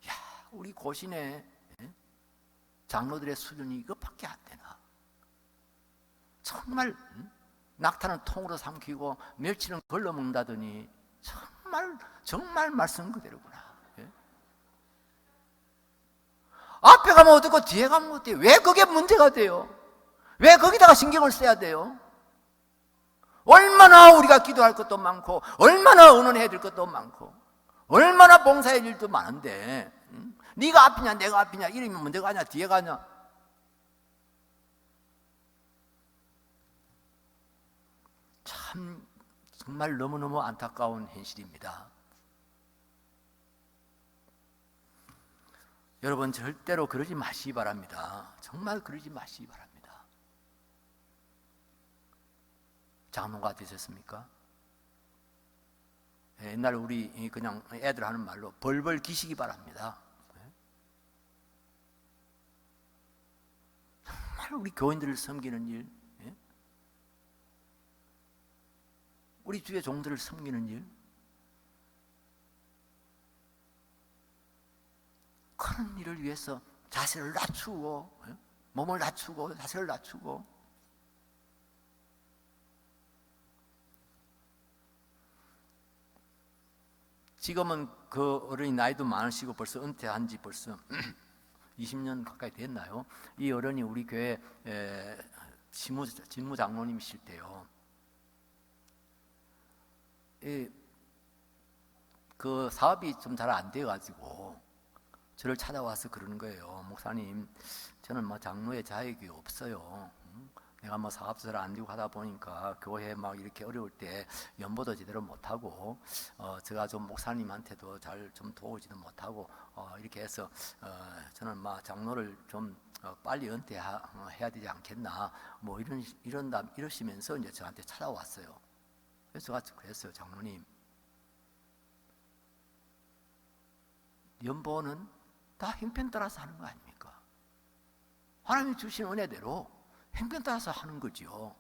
Speaker 3: 야, 우리 고신의 장로들의 수준이 이것밖에 안 되나? 정말 낙타는 통으로 삼키고 멸치는 걸러 먹는다더니 정말 말씀 그대로구나. 앞에 가면 어떻고 뒤에 가면 어때요? 왜 그게 문제가 돼요? 왜 거기다가 신경을 써야 돼요? 얼마나 우리가 기도할 것도 많고, 얼마나 의논해야 될 것도 많고, 얼마나 봉사할 일도 많은데, 네가 앞이냐 내가 앞이냐, 이러면 먼저 가냐 뒤에 가냐. 참 정말 너무너무 안타까운 현실입니다. 여러분, 절대로 그러지 마시기 바랍니다. 정말 그러지 마시기 바랍니다. 장로가 되셨습니까? 옛날 우리 그냥 애들 하는 말로 벌벌 기시기 바랍니다. 정말 우리 교인들을 섬기는 일, 우리 주의 종들을 섬기는 일, 그런 일을 위해서 자세를 낮추고, 몸을 낮추고 자세를 낮추고, 지금은 그 어른이 나이도 많으시고 벌써 은퇴한 지 벌써 20년 가까이 됐나요? 이 어른이 우리 교회 직무 장로님이실 때요, 그 사업이 좀 잘 안 돼가지고 저를 찾아와서 그러는 거예요. 목사님, 저는 뭐 장로의 자격이 없어요. 내가 뭐 사업도 잘 안 되고 하다 보니까 교회 막 이렇게 어려울 때 연보도 제대로 못하고, 제가 좀 목사님한테도 잘 좀 도우지도 못하고, 이렇게 해서 저는 막 장로를 좀 빨리 은퇴해야 되지 않겠나, 뭐 이러시면서 이제 저한테 찾아왔어요. 그래서 제가 그랬어요. 장로님, 연보는 다 형편 따라서 하는 거 아닙니까? 하나님이 주신 은혜대로 형편 따라서 하는 거죠.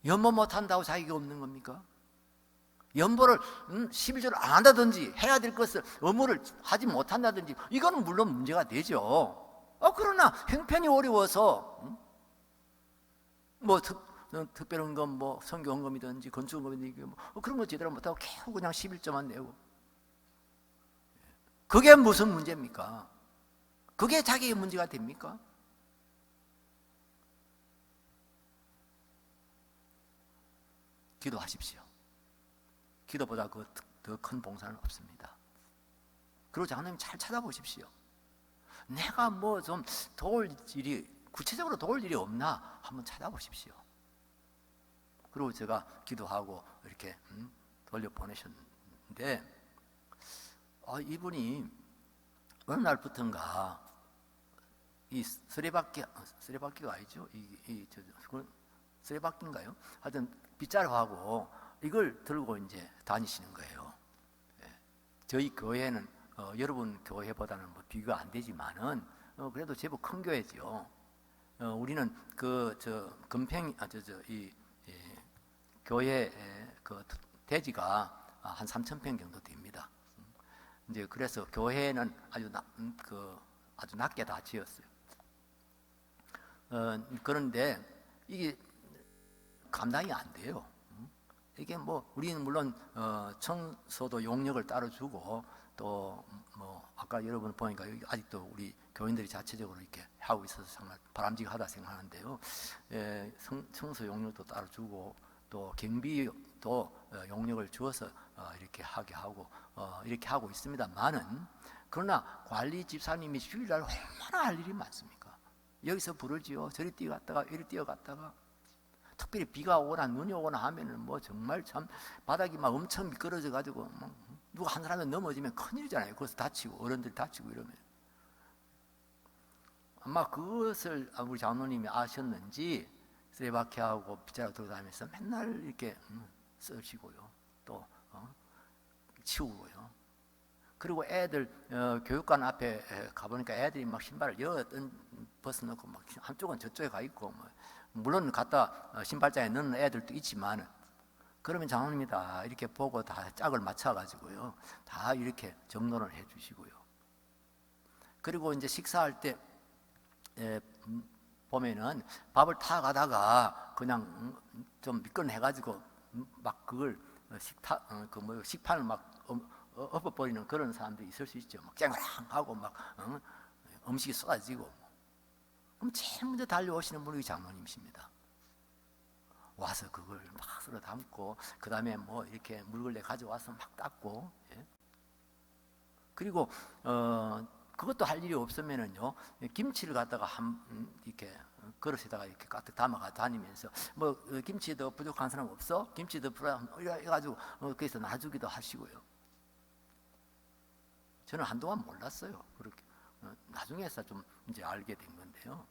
Speaker 3: 연보 못한다고 자격이 없는 겁니까? 연보를 11조를 안 한다든지 해야 될 것을 의무를 하지 못한다든지, 이거는 물론 문제가 되죠. 그러나 형편이 어려워서 뭐 특별헌금, 뭐 선교헌금이든지 건축헌금이든지 뭐 그런 거 제대로 못하고 겨우 그냥 11조만 내고, 그게 무슨 문제입니까? 그게 자기의 문제가 됩니까? 기도하십시오. 기도보다 더 큰 봉사는 없습니다. 그리고 하나님 잘 찾아보십시오. 내가 뭐 좀 도울 일이, 구체적으로 도울 일이 없나 한번 찾아보십시오. 그리고 제가 기도하고 이렇게 돌려보내셨는데, 이분이 어느 날부턴가 이 쓰레받기가 아니죠? 쓰레받기인가요? 하여튼 빗자루하고 이걸 들고 이제 다니시는 거예요. 저희 교회는 여러분 교회보다는 뭐 비교가 안 되지만은 그래도 제법 큰 교회죠. 우리는 이 교회 그 대지가 한 3,000평 정도 됩니다. 이제 그래서 교회는 아주 낮게 다 지었어요. 그런데 이게 감당이 안 돼요. 이게 뭐 우리는 물론 청소도 용역을 따로 주고, 또 뭐 아까 여러분 보니까 여기 아직도 우리 교인들이 자체적으로 이렇게 하고 있어서 정말 바람직하다 생각하는데요. 청소 용역도 따로 주고, 또 경비도 용역을 주어서 이렇게 하게 하고 이렇게 하고 있습니다만은, 그러나 관리 집사님이 주일날 얼마나 할 일이 많습니까? 여기서 불을 지어 저리 뛰어갔다가 이리 뛰어갔다가, 특별히 비가 오거나 눈이 오거나 하면은 뭐 정말 참 바닥이 막 엄청 미끄러져 가지고 누가 한 사람이 넘어지면 큰일이잖아요. 거기서 다치고 어른들 다치고 이러면. 아마 그것을 우리 장로님이 아셨는지 쓰레받기하고 빗자루 들고 다니면서 맨날 이렇게 쓰시고요, 또 치우고요. 그리고 애들 교육관 앞에 가보니까 애들이 막 신발을 여러 벗어놓고 막 한쪽은 저쪽에 가 있고, 물론 갖다 신발장에 넣는 애들도 있지만, 그러면 장로님이 다 이렇게 보고 다 짝을 맞춰가지고요, 다 이렇게 정돈을 해주시고요. 그리고 이제 식사할 때 보면은 밥을 타가다가 그냥 좀 미끈해가지고 막 그걸 식판을 막 엎어버리는 그런 사람들이 있을 수 있죠. 막 쨍랑하고 막 음식이 쏟아지고. 그럼 제일 먼저 달려오시는 분이 장로님이십니다. 와서 그걸 막 쓸어 담고 그 다음에 뭐 이렇게 물걸레 가져와서 막 닦고, 예? 그리고 그것도 할 일이 없으면은요 김치를 갖다가 이렇게 그릇에다가 이렇게 가득 담아가 다니면서 뭐 김치 더 부족한 사람 없어? 김치 더 해가지고 거기서 놔주기도 하시고요. 저는 한동안 몰랐어요. 그렇게 나중에서 좀 이제 알게 된 건데요.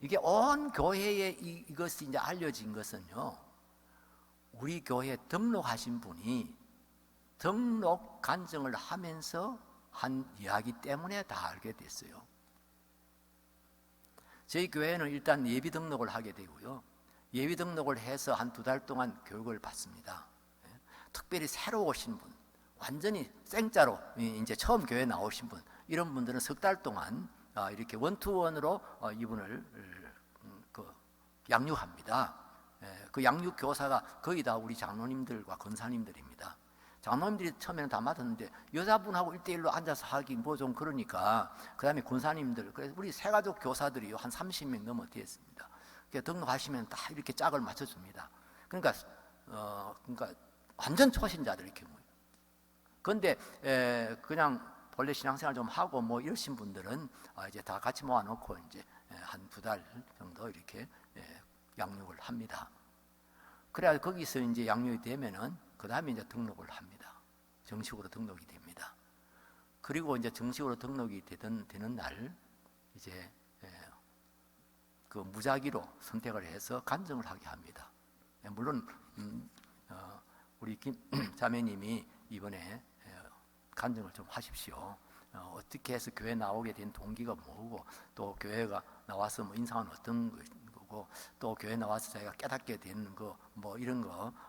Speaker 3: 이게 온 교회에 이것이 이제 알려진 것은요, 우리 교회에 등록하신 분이 등록 간증을 하면서 한 이야기 때문에 다 알게 됐어요. 저희 교회는 일단 예비 등록을 하게 되고요. 예비 등록을 해서 한 2달 동안 교육을 받습니다. 특별히 새로 오신 분, 완전히 생짜로 이제 처음 교회 나오신 분, 이런 분들은 3달 동안 이렇게 원투원으로 이분을 양육합니다. 그 양육 교사가 거의 다 우리 장로님들과 권사님들입니다. 장로님들이 처음에는 다 맡았는데 여자분하고 1대1로 앉아서 하기 뭐 좀 그러니까 그 다음에 권사님들, 그래서 우리 새가족 교사들이요 한 30명 넘어 되었습니다. 등록하시면 다 이렇게 짝을 맞춰줍니다. 그러니까 완전 초신자들 이렇게 모여요. 그런데 그냥 본래 신앙생활 좀 하고 뭐 이러신 분들은 이제 다 같이 모아놓고 이제 한 2달 정도 이렇게 양육을 합니다. 그래야 거기서 이제 양육이 되면은 그 다음에 이제 등록을 합니다. 정식으로 등록이 됩니다. 그리고 이제 정식으로 등록이 되는 날 이제 그 무작위로 선택을 해서 간증을 하게 합니다. 물론 우리 김 자매님이 이번에 간증을 좀 하십시오. 어떻게 해서 교회 나오게 된 동기가 뭐고, 또 교회가 나와서 뭐 인상은 어떤 거고, 또 교회 나와서 자기가 깨닫게 되는 거 뭐 이런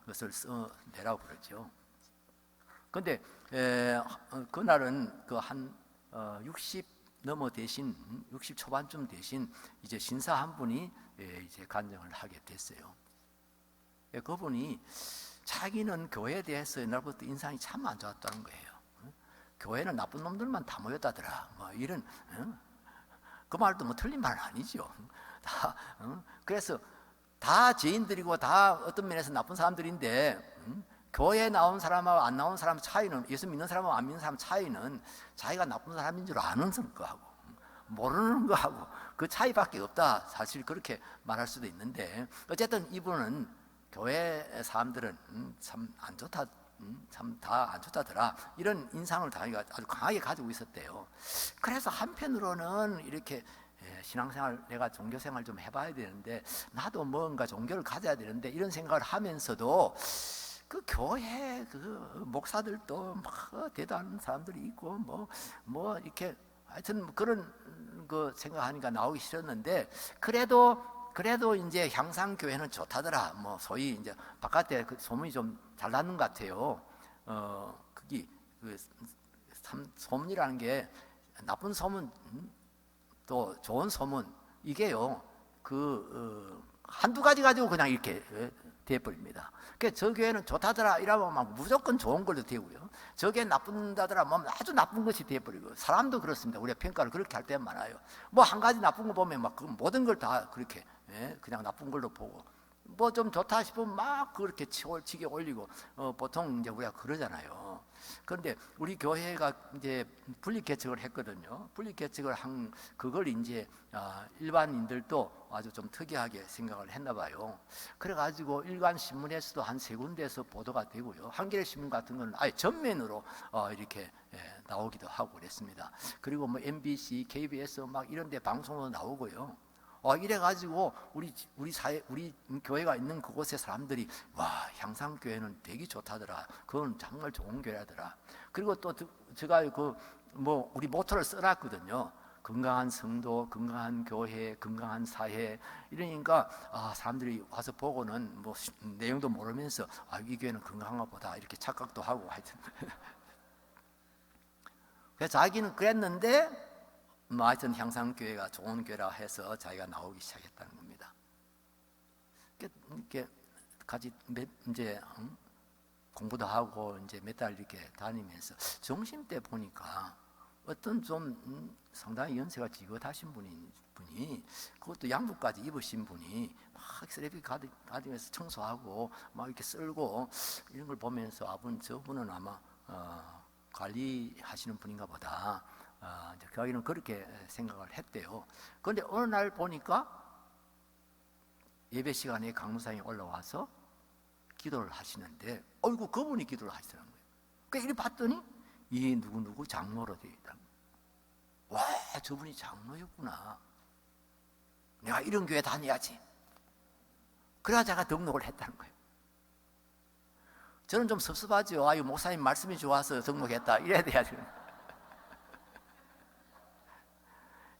Speaker 3: 것을 써내라고 그러죠. 근데 그날은 그 한 60 넘어 되신 60 초반쯤 되신 이제 신사 한 분이 이제 간증을 하게 됐어요. 그분이 자기는 교회에 대해서 옛날부터 인상이 참 안 좋았다는 거예요. 교회는 나쁜 놈들만 다 모였다더라. 뭐 이런 그 말도 뭐 틀린 말은 아니죠. 다 그래서 다 죄인들이고 다 어떤 면에서 나쁜 사람들인데 교회에 나온 사람하고 안 나온 사람 차이는, 예수 믿는 사람하고 안 믿는 사람 차이는 자기가 나쁜 사람인 줄 아는 거하고 모르는 거하고 그 차이밖에 없다. 사실 그렇게 말할 수도 있는데, 어쨌든 이분은 교회 사람들은 참 안 좋다, 참 다 안 좋다더라, 이런 인상을 자기가 아주 강하게 가지고 있었대요. 그래서 한편으로는 이렇게 신앙생활, 내가 종교생활 좀 해봐야 되는데, 나도 뭔가 종교를 가져야 되는데, 이런 생각을 하면서도 그 교회 그 목사들도 막 대단한 사람들이 있고 뭐 이렇게 하여튼 그런 거 생각하니까 나오기 싫었는데, 그래도 이제 향상교회는 좋다더라. 뭐 소위 이제 바깥에 그 소문이 좀 잘 나는 것 같아요. 그게 소문이라는 게 나쁜 소문 또 좋은 소문, 이게요 한두 가지 가지고 그냥 이렇게 돼버립니다. 그러니까 저 교회는 좋다더라 이러면 막 무조건 좋은 걸로 되고요, 저 교회 나쁜다더라 뭐 아주 나쁜 것이 돼버리고, 사람도 그렇습니다. 우리가 평가를 그렇게 할 때 많아요. 뭐 한 가지 나쁜 거 보면 막 그 모든 걸 다 그렇게 그냥 나쁜 걸로 보고, 뭐 좀 좋다 싶으면 막 그렇게 치게 올리고, 보통 이제 우리가 그러잖아요. 그런데 우리 교회가 이제 분리개척을 했거든요. 분리개척을 한 그걸 이제 일반인들도 아주 좀 특이하게 생각을 했나 봐요. 그래가지고 일간 신문에서도 한 3군데에서 보도가 되고요, 한겨레 신문 같은 거는 아예 전면으로 이렇게 나오기도 하고 그랬습니다. 그리고 뭐 MBC, KBS 막 이런데 방송도 나오고요. 이래가지고 우리 사회, 우리 교회가 있는 그곳의 사람들이 와, 향상교회는 되게 좋다더라, 그건 정말 좋은 교회라더라. 그리고 또 제가 우리 모토를 써놨거든요. 건강한 성도, 건강한 교회, 건강한 사회. 이러니까 사람들이 와서 보고는 뭐 내용도 모르면서 이 교회는 건강한가 보다 이렇게 착각도 하고 하여튼. 그래서 자기는 그랬는데 하여튼 향상교회가 좋은 교회라 해서 자기가 나오기 시작했다는 겁니다. 이렇게 같이 이제 공부도 하고 이제 몇 달 이렇게 다니면서 점심 때 보니까 어떤 좀 상당히 연세가 지긋하신 분이 그것도 양복까지 입으신 분이 막 쓰레기 가지면서 청소하고 막 이렇게 쓸고 이런 걸 보면서 저분은 아마 관리하시는 분인가 보다. 이제 자기는 그렇게 생각을 했대요. 그런데 어느 날 보니까 예배 시간에 강무상에 올라와서 기도를 하시는데, 어이구, 그분이 기도를 하시더라는 거예요. 그러니까 이리 봤더니 이 누구 장로로 되어 있다. 와, 저분이 장로였구나. 내가 이런 교회 다녀야지. 그래야 제가 등록을 했다는 거예요. 저는 좀 섭섭하죠. 아유, 목사님 말씀이 좋아서 등록했다. 이래야 돼야 되는 거예요.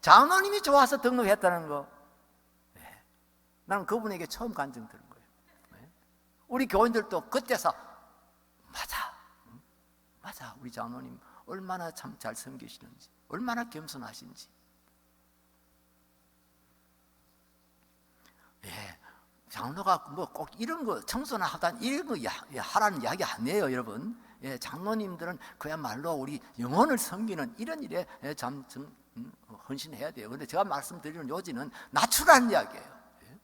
Speaker 3: 장로님이 좋아서 등록했다는 거. 네. 나는 그분에게 처음 간증 들은 거예요. 네. 우리 교인들도 그때서 맞아. 우리 장로님 얼마나 참 잘 섬기시는지, 얼마나 겸손하신지. 예, 장로가 뭐 꼭 이런 거 청소나 하단 이런 거 하라는 이야기 아니에요, 여러분. 예, 장로님들은 그야말로 우리 영혼을 섬기는 이런 일에 참 헌신해야 돼요. 그런데 제가 말씀드리는 요지는 낮추라는 이야기예요. 예?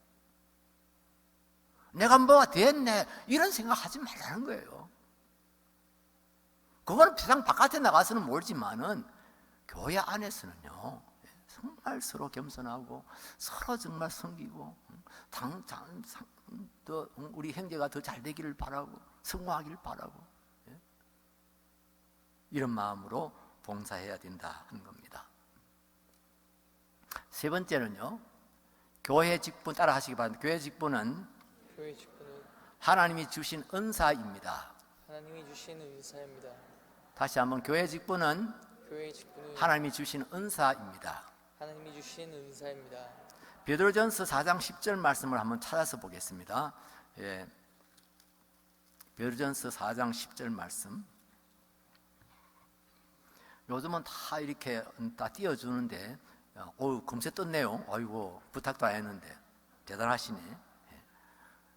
Speaker 3: 내가 뭐가 됐네 이런 생각하지 말라는 거예요. 그거는 세상 바깥에 나가서는 모르지만은 교회 안에서는요, 정말 서로 겸손하고 서로 정말 섬기고 더 우리 형제가 더 잘 되기를 바라고 성공하기를 바라고, 예? 이런 마음으로 봉사해야 된다 하는 겁니다. 세 번째는요, 교회 직분 따라 하시기 바랍니다. 교회 직분은 하나님이 주신 은사입니다.
Speaker 2: 하나님이 주신 은사입니다.
Speaker 3: 다시 한번, 교회 직분은 하나님이 주신 은사입니다.
Speaker 2: 하나님이 주신 은사입니다.
Speaker 3: 베드로전서 4장 10절 말씀을 한번 찾아서 보겠습니다. 예. 베드로전서 4장 10절 말씀. 요즘은 다 이렇게 다 띄워주는데, 금세 떴네요. 아이고, 부탁도 안 했는데 대단하시네. 예.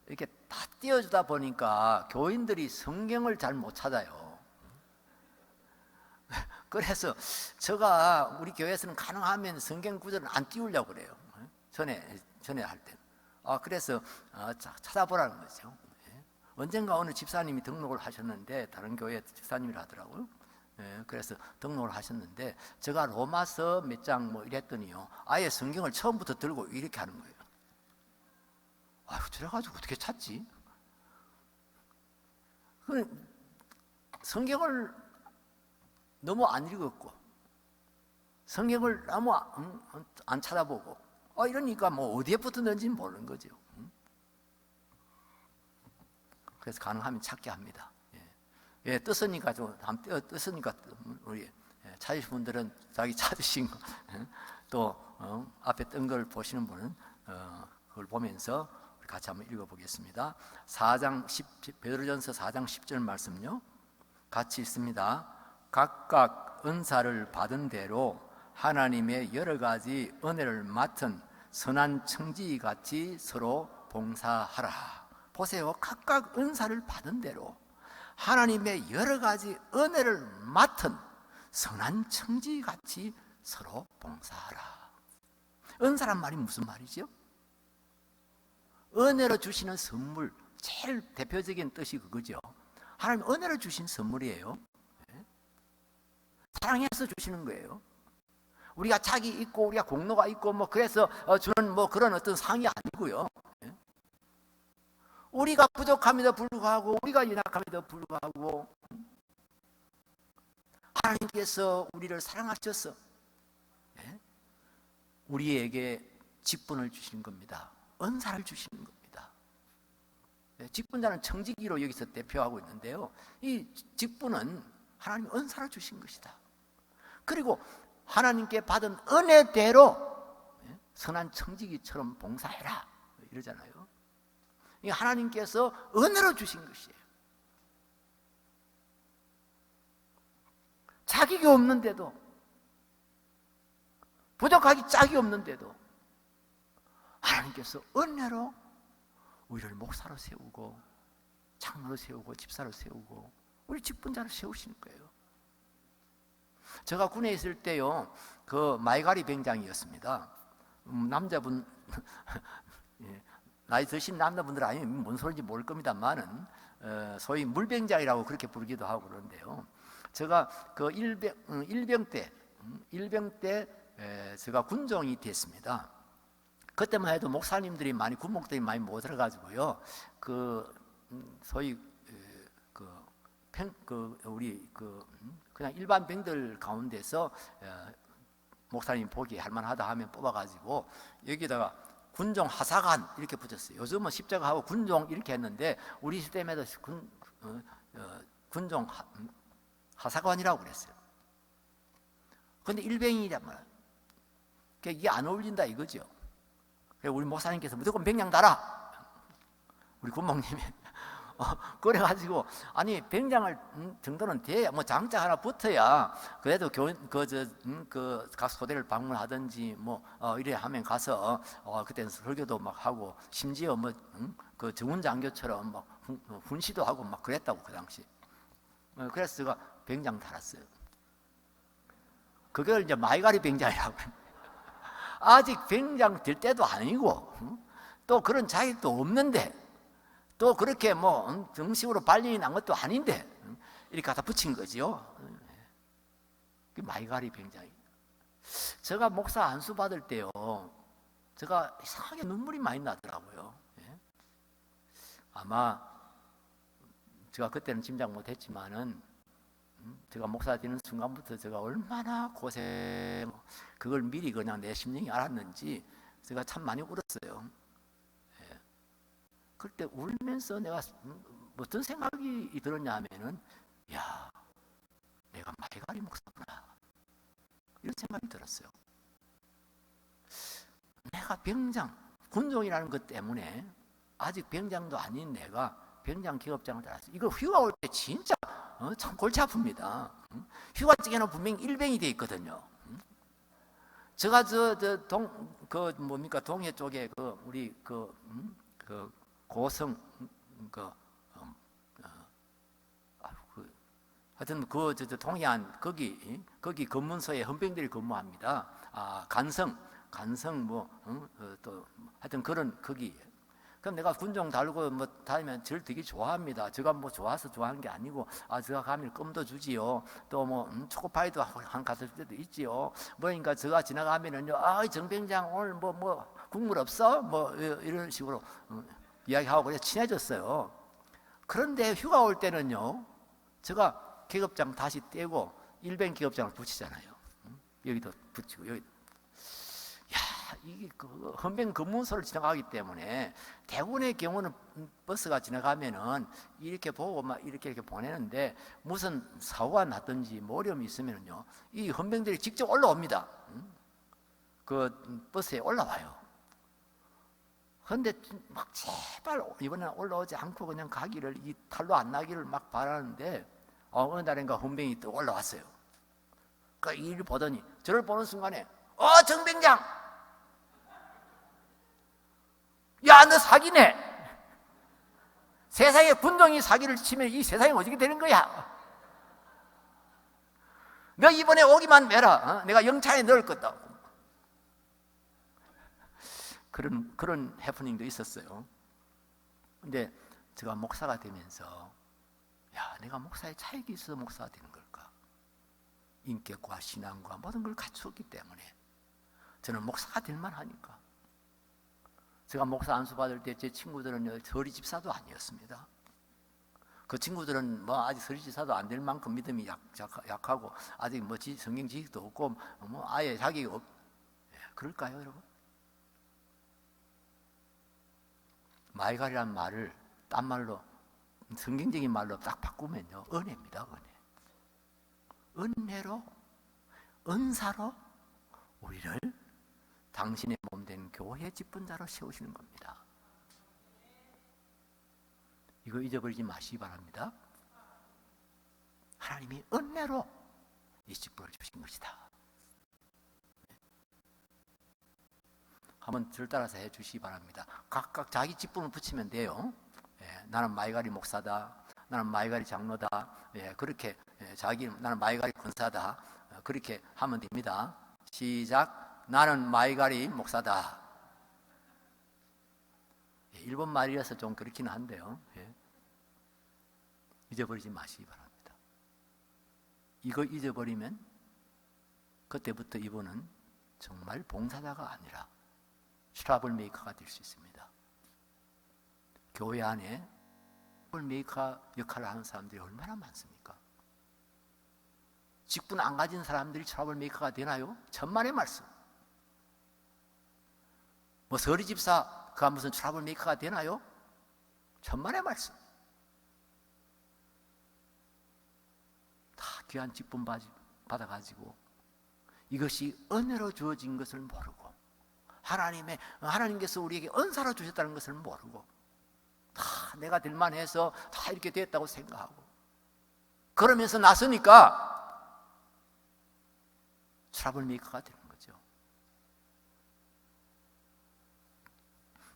Speaker 3: 이렇게 다 띄워주다 보니까 교인들이 성경을 잘 못 찾아요. 그래서 제가 우리 교회에서는 가능하면 성경 구절을 안 띄우려고 그래요. 전에 할 때는. 그래서 찾아보라는 거죠. 예. 언젠가 어느 집사님이 등록을 하셨는데, 다른 교회 집사님이라 하더라고요. 예, 그래서 등록을 하셨는데, 제가 로마서 몇 장 뭐 이랬더니요, 아예 성경을 처음부터 들고 이렇게 하는 거예요. 아유, 저래가지고 어떻게 찾지? 성경을 너무 안 읽었고, 성경을 너무 안 찾아보고, 이러니까 뭐 어디에 붙었는지 모르는 거죠. 그래서 가능하면 찾게 합니다. 예, 떴으니까 떴으니까 우리 찾으신 분들은 자기 찾으신 거, 또 앞에 뜬 걸 보시는 분은 그걸 보면서 우리 같이 한번 읽어보겠습니다. 베드로전서 4장 10절 말씀요, 같이 읽습니다. 각각 은사를 받은 대로 하나님의 여러 가지 은혜를 맡은 선한 청지기같이 서로 봉사하라. 보세요. 각각 은사를 받은 대로 하나님의 여러 가지 은혜를 맡은 선한 청지기같이 서로 봉사하라. 은사란 말이 무슨 말이죠? 은혜로 주시는 선물, 제일 대표적인 뜻이 그거죠. 하나님 은혜로 주신 선물이에요. 사랑해서 주시는 거예요. 우리가 착이 있고 우리가 공로가 있고 뭐 그래서 주는 뭐 그런 어떤 상이 아니고요. 우리가 부족함에도 불구하고, 우리가 연약함에도 불구하고 하나님께서 우리를 사랑하셔서 우리에게 직분을 주시는 겁니다. 은사를 주시는 겁니다. 직분자는 청지기로 여기서 대표하고 있는데요, 이 직분은 하나님 은사를 주신 것이다. 그리고 하나님께 받은 은혜대로 선한 청지기처럼 봉사해라 이러잖아요. 이 하나님께서 은혜로 주신 것이에요. 자격이 없는데도, 부족하기 짝이 없는데도 하나님께서 은혜로 우리를 목사로 세우고 장로를 세우고 집사를 세우고 우리 직분자를 세우시는 거예요. 제가 군에 있을 때요, 그 마이가리 병장이었습니다. 남자분 예, 나이 드신 남자분들 아니면 뭔 소리인지 모를 겁니다만은 소위 물병장이라고 그렇게 부르기도 하고 그러는데요. 제가 그 일병 때 제가 군종이 됐습니다. 그때만 해도 목사님들이 많이 군목들이 많이 못 들어가지고요. 그 소위 우리 그냥 일반 병들 가운데서 목사님 보기 할만하다 하면 뽑아가지고 여기다가 군종 하사관 이렇게 붙였어요. 요즘은 십자가하고 군종 이렇게 했는데 우리 시대에도 군종 하사관이라고 그랬어요. 그런데 일병이란 말이에요. 그러니까 이게 안 어울린다 이거죠. 그래서 우리 목사님께서 무조건 병장 달아. 우리 군목님이 그래가지고 아니 병장을 정도는 돼야 뭐 장자 하나 붙어야 그래도 각 소대를 방문하든지 이래 하면 가서 그때는 설교도 막 하고 심지어 그 정훈 장교처럼 막 훈시도 하고 막 그랬다고 그 당시. 그래서 제가 병장 달았어요. 그걸 이제 마이가리 병장이라고. 아직 병장 될 때도 아니고 또 그런 자격도 없는데 또 그렇게 정식으로 발령이 난 것도 아닌데 이렇게 갖다 붙인 거지요. 그 마이가리 병장이. 제가 목사 안수 받을 때요, 제가 이상하게 눈물이 많이 나더라고요. 아마 제가 그때는 짐작 못했지만은 제가 목사 되는 순간부터 제가 얼마나 고생, 그걸 미리 그냥 내 심령이 알았는지 제가 참 많이 울었어요. 그때 울면서 내가 어떤 생각이 들었냐 하면은, 야, 내가 마이가리 목사구나, 이런 생각이 들었어요. 내가 병장, 군종이라는 것 때문에 아직 병장도 아닌 내가 병장 기업장을 달았어요. 이거 휴가 올 때 진짜 참 골치 아픕니다. 휴가증에는 분명히 일병이 돼 있거든요. 제가 동해 쪽에 우리 고성 하여튼 동해안 거기 근문소에 헌병들이 근무합니다. 간성 또 하여튼 그런 거기. 그럼 내가 군종 달고 다니면 저를 되게 좋아합니다. 제가 좋아서 좋아하는 게 아니고, 제가 가면 껌도 주지요. 또 초코파이도 한 갖다 줄 때도 있지요. 그러니까 제가 지나가면은요, 정병장 오늘 국물 없어? 이런 식으로 이야기하고 그냥 친해졌어요. 그런데 휴가 올 때는요, 제가 계급장 다시 떼고 일병 계급장을 붙이잖아요. 여기도 붙이고 여기. 이게 헌병 근무소를 지나가기 때문에 대부분의 경우는 버스가 지나가면은 이렇게 보고 막 이렇게 보내는데 무슨 사고가 났든지 어려움이 있으면은요, 이 헌병들이 직접 올라옵니다. 그 버스에 올라와요. 그런데 막 제발 이번에는 올라오지 않고 그냥 가기를, 이 탈로 안 나기를 막 바라는데 어느 날인가 헌병이 또 올라왔어요. 그 일을 보더니 저를 보는 순간에 정병장! 야, 너 사기네. 세상에 군종이 사기를 치면 이 세상이 어떻게 되는 거야? 너 이번에 오기만 해라. 내가 영창에 넣을 거다. 그런 해프닝도 있었어요. 근데 제가 목사가 되면서, 내가 목사의 차익이 있어서 목사가 되는 걸까? 인격과 신앙과 모든 걸 갖추었기 때문에 저는 목사가 될 만하니까. 제가 목사 안수 받을 때 제 친구들은 서리 집사도 아니었습니다. 그 친구들은 아직 서리 집사도 안 될 만큼 믿음이 약하고 아직 성경 지식도 없고 아예 자격이 없. 그럴까요, 여러분? 마이가리란 말을 딴 말로, 성경적인 말로 딱 바꾸면요, 은혜입니다. 은혜로, 은사로 우리를 당신의 몸된 교회 직분자로 세우시는 겁니다. 이거 잊어버리지 마시기 바랍니다. 하나님이 은혜로 이 직분을 주신 것이다. 한번 절 따라서 해 주시기 바랍니다. 각각 자기 직분을 붙이면 돼요. 나는 마이가리 목사다, 나는 마이가리 장로다, 그렇게 나는 마이가리 권사다, 그렇게 하면 됩니다. 시작. 나는 마이가리 목사다. 일본 말이라서 좀 그렇긴 한데요. 잊어버리지 마시기 바랍니다. 이거 잊어버리면 그때부터 이분은 정말 봉사자가 아니라 트러블 메이커가 될 수 있습니다. 교회 안에 트러블 메이커 역할을 하는 사람들이 얼마나 많습니까? 직분 안 가진 사람들이 트러블 메이커가 되나요? 천만의 말씀. 뭐 서리 집사가 무슨 트러블 메이커가 되나요? 천만의 말씀. 다 귀한 직분 받아가지고 이것이 은혜로 주어진 것을 모르고 하나님께서 우리에게 은사로 주셨다는 것을 모르고 다 내가 될 만해서 다 이렇게 됐다고 생각하고 그러면서 나서니까 트러블 메이커가 되는 거죠.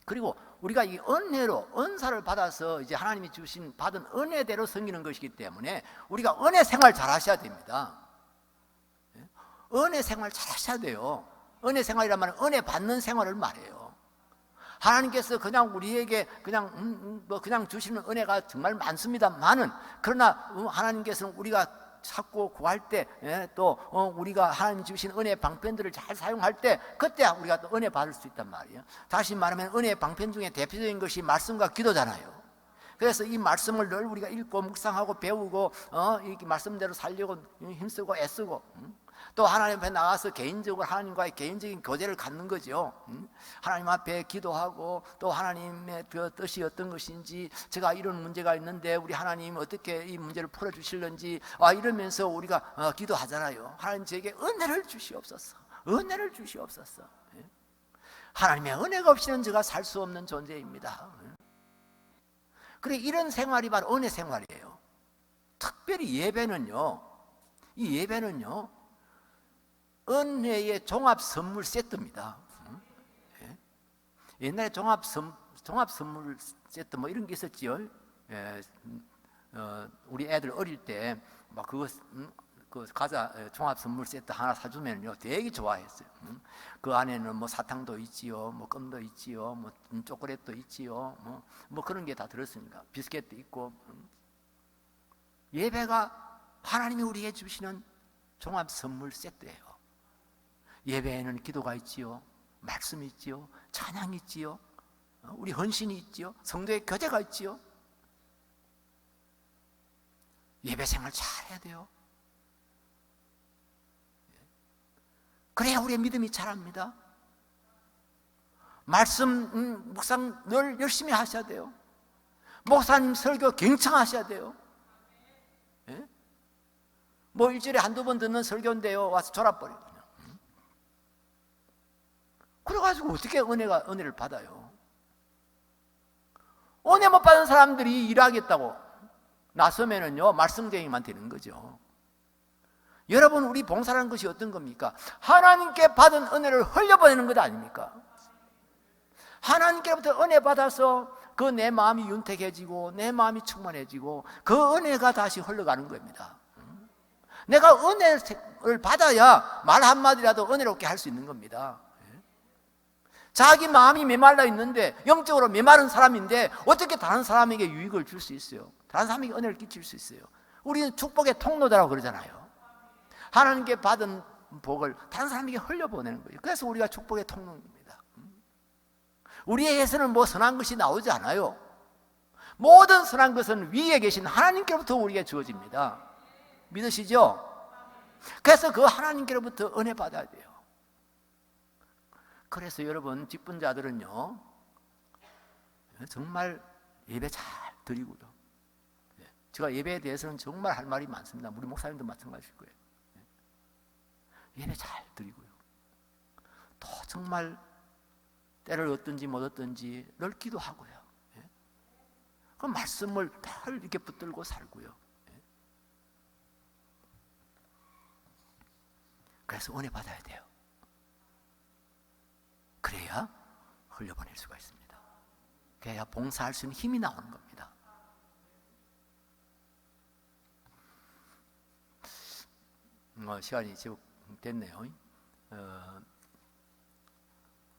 Speaker 3: 그리고 우리가 이 은혜로 은사를 받아서 이제 하나님이 받은 은혜대로 섬기는 것이기 때문에 우리가 은혜 생활 잘 하셔야 됩니다. 은혜 생활 잘 하셔야 돼요. 은혜 생활이란 말은 은혜 받는 생활을 말해요. 하나님께서 그냥 우리에게 그냥 주시는 은혜가 정말 많습니다만은 그러나 하나님께서는 우리가 찾고 구할 때 또 우리가 하나님 주신 은혜 방편들을 잘 사용할 때 그때 우리가 또 은혜 받을 수 있단 말이에요. 다시 말하면 은혜 방편 중에 대표적인 것이 말씀과 기도잖아요. 그래서 이 말씀을 늘 우리가 읽고 묵상하고 배우고 이 말씀대로 살려고 힘쓰고 애쓰고 또 하나님 앞에 나가서 개인적으로 하나님과의 개인적인 교제를 갖는 거죠. 하나님 앞에 기도하고 또 하나님의 그 뜻이 어떤 것인지 제가 이런 문제가 있는데 우리 하나님 어떻게 이 문제를 풀어주실는지 이러면서 우리가 기도하잖아요. 하나님 저에게 은혜를 주시옵소서. 은혜를 주시옵소서. 하나님의 은혜가 없이는 제가 살 수 없는 존재입니다. 그래 이런 생활이 바로 은혜 생활이에요. 특별히 예배는요. 이 예배는요. 은혜의 종합 선물 세트입니다. 옛날에 종합 선물 세트 뭐 이런 게 있었지요. 우리 애들 어릴 때 막 그 과자 종합 선물 세트 하나 사주면요 되게 좋아했어요. 그 안에는 뭐 사탕도 있지요, 뭐 껌도 있지요, 뭐 초콜릿도 있지요, 뭐 그런 게 다 들었으니까 비스켓도 있고. 예배가 하나님이 우리에게 주시는 종합 선물 세트예요. 예배에는 기도가 있지요, 말씀이 있지요, 찬양이 있지요, 우리 헌신이 있지요, 성도의 교제가 있지요. 예배 생활 잘 해야 돼요. 그래야 우리의 믿음이 자랍니다. 말씀 묵상 늘 열심히 하셔야 돼요. 목사님 설교 경청하셔야 돼요. 예? 뭐 일주일에 한두 번 듣는 설교인데요 와서 졸아버리거든요. 그래가지고 어떻게 은혜를 받아요? 은혜 못 받은 사람들이 일하겠다고 나서면은요 말썽쟁이만 되는 거죠. 여러분 우리 봉사라는 것이 어떤 겁니까? 하나님께 받은 은혜를 흘려보내는 것 아닙니까? 하나님께로부터 은혜 받아서 그 내 마음이 윤택해지고 내 마음이 충만해지고 그 은혜가 다시 흘러가는 겁니다. 내가 은혜를 받아야 말 한마디라도 은혜롭게 할 수 있는 겁니다. 자기 마음이 메말라 있는데 영적으로 메마른 사람인데 어떻게 다른 사람에게 유익을 줄 수 있어요? 다른 사람에게 은혜를 끼칠 수 있어요? 우리는 축복의 통로다라고 그러잖아요. 하나님께 받은 복을 다른 사람에게 흘려보내는 거예요. 그래서 우리가 축복의 통로입니다. 우리에게서는 뭐 선한 것이 나오지 않아요. 모든 선한 것은 위에 계신 하나님께로부터 우리에게 주어집니다. 믿으시죠? 그래서 그 하나님께로부터 은혜 받아야 돼요. 그래서 여러분 직분자들은요 정말 예배 잘 드리고요. 제가 예배에 대해서는 정말 할 말이 많습니다. 우리 목사님도 마찬가지일 거예요. 예배 잘 드리고요. 또 정말 때를 얻든지 못 얻든지 늘 기도하고요. 그 말씀을 늘 이렇게 붙들고 살고요. 그래서 은혜 받아야 돼요. 그래야 흘려보낼 수가 있습니다. 그래야 봉사할 수 있는 힘이 나오는 겁니다. 시간이 지금 됐네요.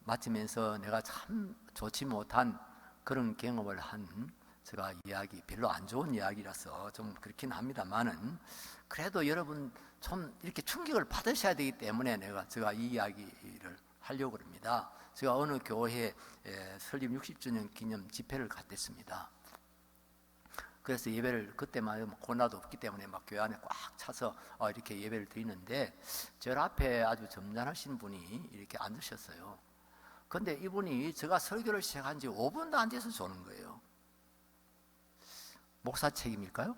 Speaker 3: 마치면서 내가 참 좋지 못한 그런 경험을 한 제가 이야기, 별로 안 좋은 이야기라서 좀 그렇긴 합니다만은, 그래도 여러분 좀 이렇게 충격을 받으셔야 되기 때문에 제가 이 이야기를 하려고 합니다. 제가 어느 교회에 설립 60주년 기념 집회를 갔댔습니다. 그래서 예배를 그때만 코로나도 없기 때문에 막 교회 안에 꽉 차서 이렇게 예배를 드리는데, 저 앞에 아주 점잖으신 분이 이렇게 앉으셨어요. 근데 이분이 제가 설교를 시작한 지 5분도 안 돼서 조는 거예요. 목사 책임일까요?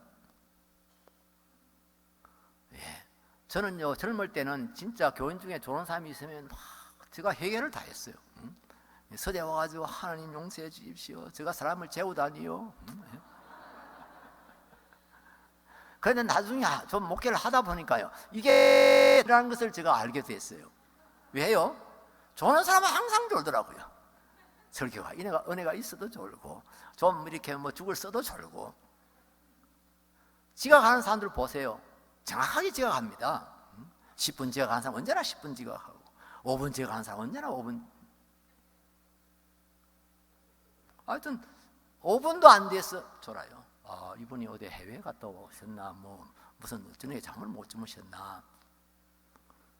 Speaker 3: 예. 저는요, 젊을 때는 진짜 교인 중에 조는 사람이 있으면 막 제가 회개를 다 했어요. 서재 와가지고 하나님 용서해 주십시오. 제가 사람을 재우다니요. 그런데 나중에 좀 목회를 하다 보니까요, 이게 라는 것을 제가 알게 됐어요. 왜요? 조는 사람은 항상 졸더라고요. 설교가 은혜가 있어도 졸고, 좀 이렇게 뭐 죽을 써도 졸고. 지각하는 사람들 보세요. 정확하게 지각합니다. 10분 지각하는 사람 언제나 10분 지각하고, 5분 지각하는 사람 언제나 5분. 하여튼 5분도 안 돼서 졸아요. 이분이 어디 해외 갔다 오셨나, 뭐 무슨 저녁에 잠을 못 주무셨나.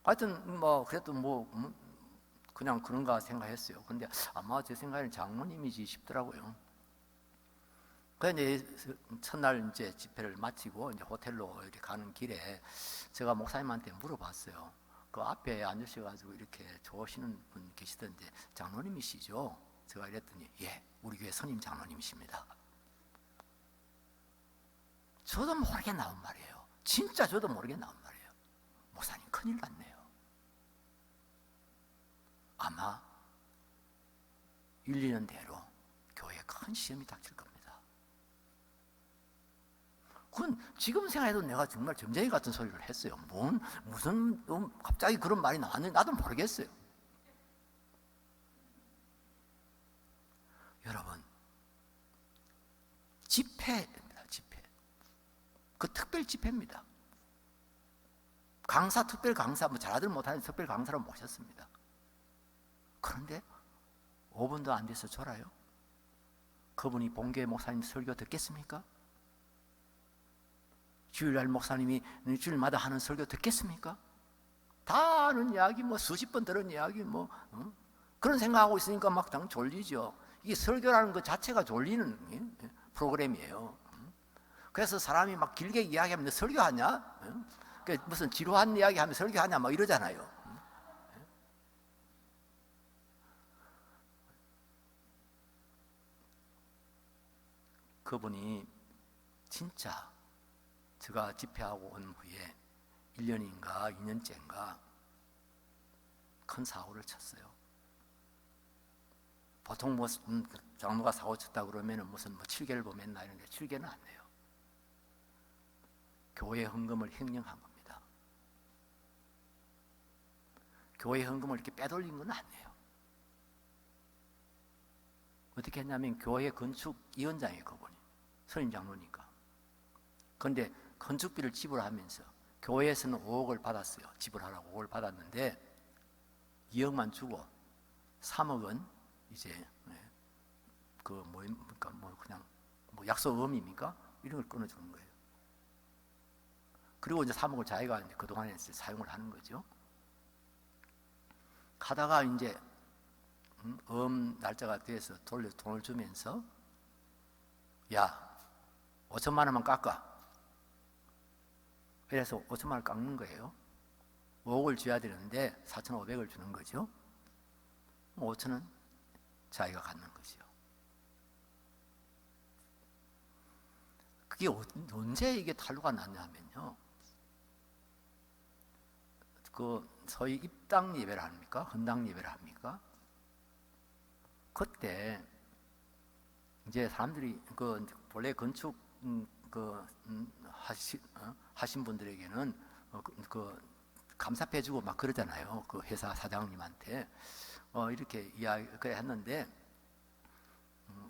Speaker 3: 하여튼 뭐 그래도 뭐 그냥 그런가 생각했어요. 근데 아마 제 생각에는 장모님이지 싶더라고요. 그런데 첫날 이제 집회를 마치고 이제 호텔로 이렇게 가는 길에 제가 목사님한테 물어봤어요. 그 앞에 앉으셔가지고 이렇게 좋으시는 분 계시던데 장로님이시죠? 제가 이랬더니 예, 우리 교회 선임 장로님이십니다. 저도 모르게 나온 말이에요. 진짜 저도 모르게 나온 말이에요. 목사님 큰일 났네요. 아마 1, 2년 내로 교회에 큰 시험이 닥칠 겁니다. 그건 지금 생각해도 내가 정말 점쟁이 같은 소리를 했어요. 무슨 갑자기 그런 말이 나왔는지 나도 모르겠어요. 여러분, 집회입니다. 집회. 그 특별 집회입니다. 강사, 특별 강사, 뭐 잘하든 못하든 특별 강사로 모셨습니다. 그런데 5분도 안 돼서 졸아요. 그분이 본교회 목사님 설교 듣겠습니까? 주일날 목사님이 주일마다 하는 설교 듣겠습니까? 다 아는 이야기, 뭐 수십 번 들은 이야기, 그런 생각하고 있으니까 막 당 졸리죠. 이게 설교라는 것 자체가 졸리는 프로그램이에요. 그래서 사람이 막 길게 이야기하면 너 설교하냐? 무슨 지루한 이야기하면 설교하냐? 막 이러잖아요. 그분이 진짜 제가 집회하고 온 후에 1년인가 2년째인가 큰 사고를 쳤어요. 보통 뭐 장로가 사고 쳤다 그러면 무슨 뭐 7개를 보냈나 이런데 7개는 안 돼요. 교회 헌금을 횡령한 겁니다. 교회 헌금을 이렇게 빼돌린 건 아니에요. 어떻게 했냐면 교회 건축위원장이에요. 그분이 선임 장로니까. 그런데 건축비를 지불하면서 교회에서는 5억을 받았어요. 지불하라고 5억을 받았는데 2억만 주고 3억은 이제 그냥 약속금입니까? 이런 걸 끊어주는 거예요. 그리고 이제 3억을 자기가 이제 그동안에 사용을 하는 거죠. 가다가 이제 날짜가 돼서 돈을 주면서 야 5천만 원만 깎아. 그래서 5천만 원을 깎는 거예요. 5억을 줘야 되는데 4,500을 주는 거죠. 5천은 자기가 갖는 거죠. 그게 언제 이게 탄로가 났냐면요. 그 소위 입당 예배를 합니까? 헌당 예배를 합니까? 그때 이제 사람들이 본래 건축 하신 분들에게는 감사패주고 막 그러잖아요. 그 회사 사장님한테 이렇게 이야기를 했는데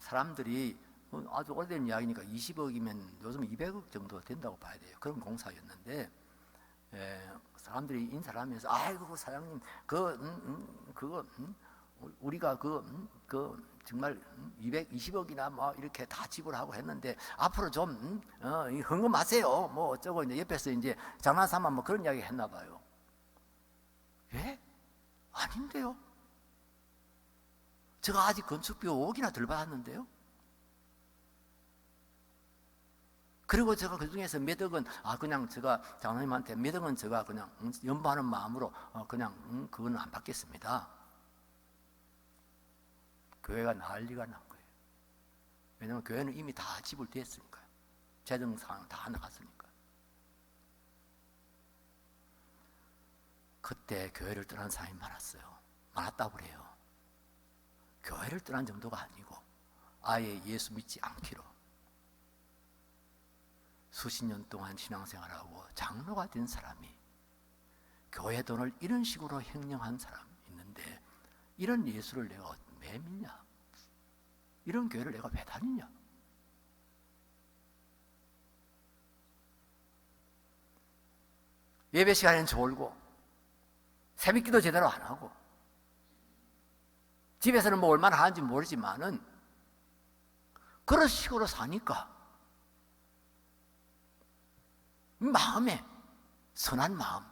Speaker 3: 사람들이 아주 오래된 이야기니까 20억이면 요즘 200억 정도 된다고 봐야 돼요. 그런 공사였는데 사람들이 인사를 하면서 아이고 사장님 그거 우리가 그 정말 220억이나 뭐 이렇게 다 지불하고 했는데 앞으로 좀 헌금하세요. 뭐 어쩌고 이제 옆에서 이제 장난삼아 뭐 그런 이야기 했나 봐요. 예? 아닌데요. 제가 아직 건축비가 5억이나 덜 받았는데요. 그리고 제가 그 중에서 몇 억은 그냥 제가 장로님한테 몇 억은 제가 그냥 연보하는 마음으로 그냥 그건 안 받겠습니다. 교회가 난리가 난 거예요. 왜냐하면 교회는 이미 다 지불됐으니까요. 재정 상황 다 나갔으니까. 그때 교회를 떠난 사람이 많았어요. 많았다고 그래요. 교회를 떠난 정도가 아니고 아예 예수 믿지 않기로 수십 년 동안 신앙생활하고 장로가 된 사람이 교회 돈을 이런 식으로 횡령한 사람이 있는데 이런 예수를 내가 왜 믿냐? 이런 교회를 내가 왜 다니냐? 예배 시간에는 졸고 새벽기도 제대로 안 하고 집에서는 뭐 얼마나 하는지 모르지만은 그런 식으로 사니까 마음에 선한 마음,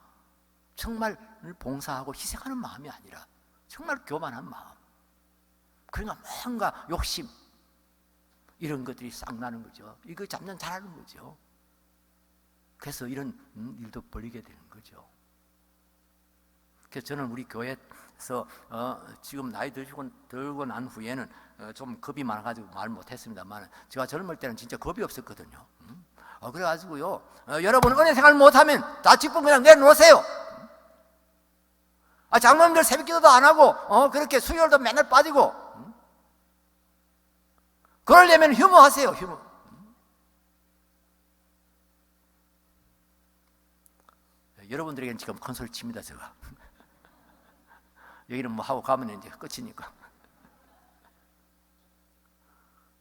Speaker 3: 정말 봉사하고 희생하는 마음이 아니라 정말 교만한 마음, 그러니까 뭔가 욕심 이런 것들이 싹 나는 거죠. 이거 잡년 잘하는 거죠. 그래서 이런 일도 벌이게 되는 거죠. 그래서 저는 우리 교회에서 지금 나이 들고 난 후에는 좀 겁이 많아가지고 말 못했습니다만 제가 젊을 때는 진짜 겁이 없었거든요. 그래가지고요, 여러분 은혜 생활 못하면 다 직분 그냥 내놓으세요. 장로님들 새벽기도도 안 하고 그렇게 수요일도 맨날 빠지고 그러려면 휴무하세요. 휴무. 여러분들에게는 지금 큰 소리 칩니다. 제가 여기는 뭐 하고 가면 이제 끝이니까.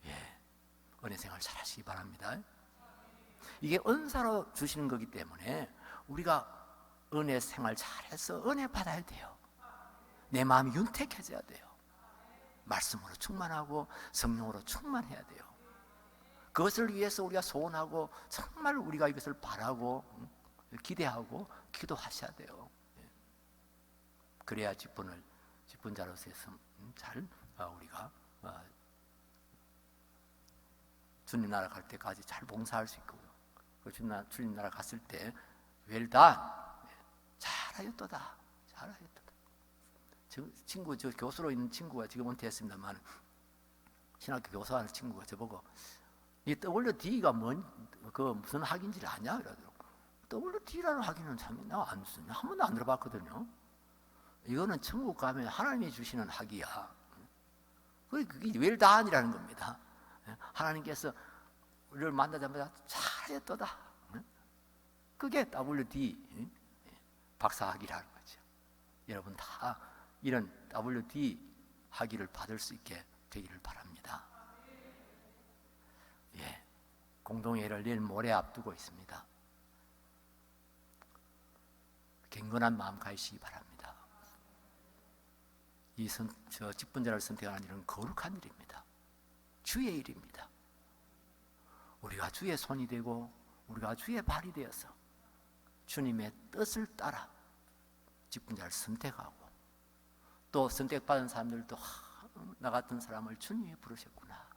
Speaker 3: 예, 은혜 생활 잘 하시기 바랍니다. 이게 은사로 주시는 거기 때문에 우리가 은혜 생활 잘해서 은혜 받아야 돼요. 내 마음이 윤택해져야 돼요. 말씀으로 충만하고 성령으로 충만해야 돼요. 그것을 위해서 우리가 소원하고 정말 우리가 이것을 바라고 기대하고 기도하셔야 돼요. 그래야 직분자로서 잘 우리가 주님 나라 갈 때까지 잘 봉사할 수 있고 주님 나라 갔을 때 웰단 잘하였도다. 잘하였도다. 저 교수로 있는 친구가 지금 은퇴했습니다만 신학교 교사하는 친구가 저보고 이 WD가 무슨 학인지를 아냐? 이러더라고. WD라는 학인은 참 내가 안 쓰냐? 한 번도 안 들어봤거든요. 이거는 천국 가면 하나님이 주시는 학이야. 그게 웰단이라는 겁니다. 하나님께서 우리를 만나자마자 잘했도다. 그게 WD 박사학위라는 거죠. 여러분 다 이런 WD 학위를 받을 수 있게 되기를 바랍니다. 예, 공동회의를 내일 모레 앞두고 있습니다. 경건한 마음 가지시기 바랍니다. 저 직분자를 선택하는 일은 거룩한 일입니다. 주의 일입니다. 우리가 주의 손이 되고 우리가 주의 발이 되어서 주님의 뜻을 따라 직분자를 선택하고 또 선택받은 사람들도 나 같은 사람을 주님이 부르셨구나.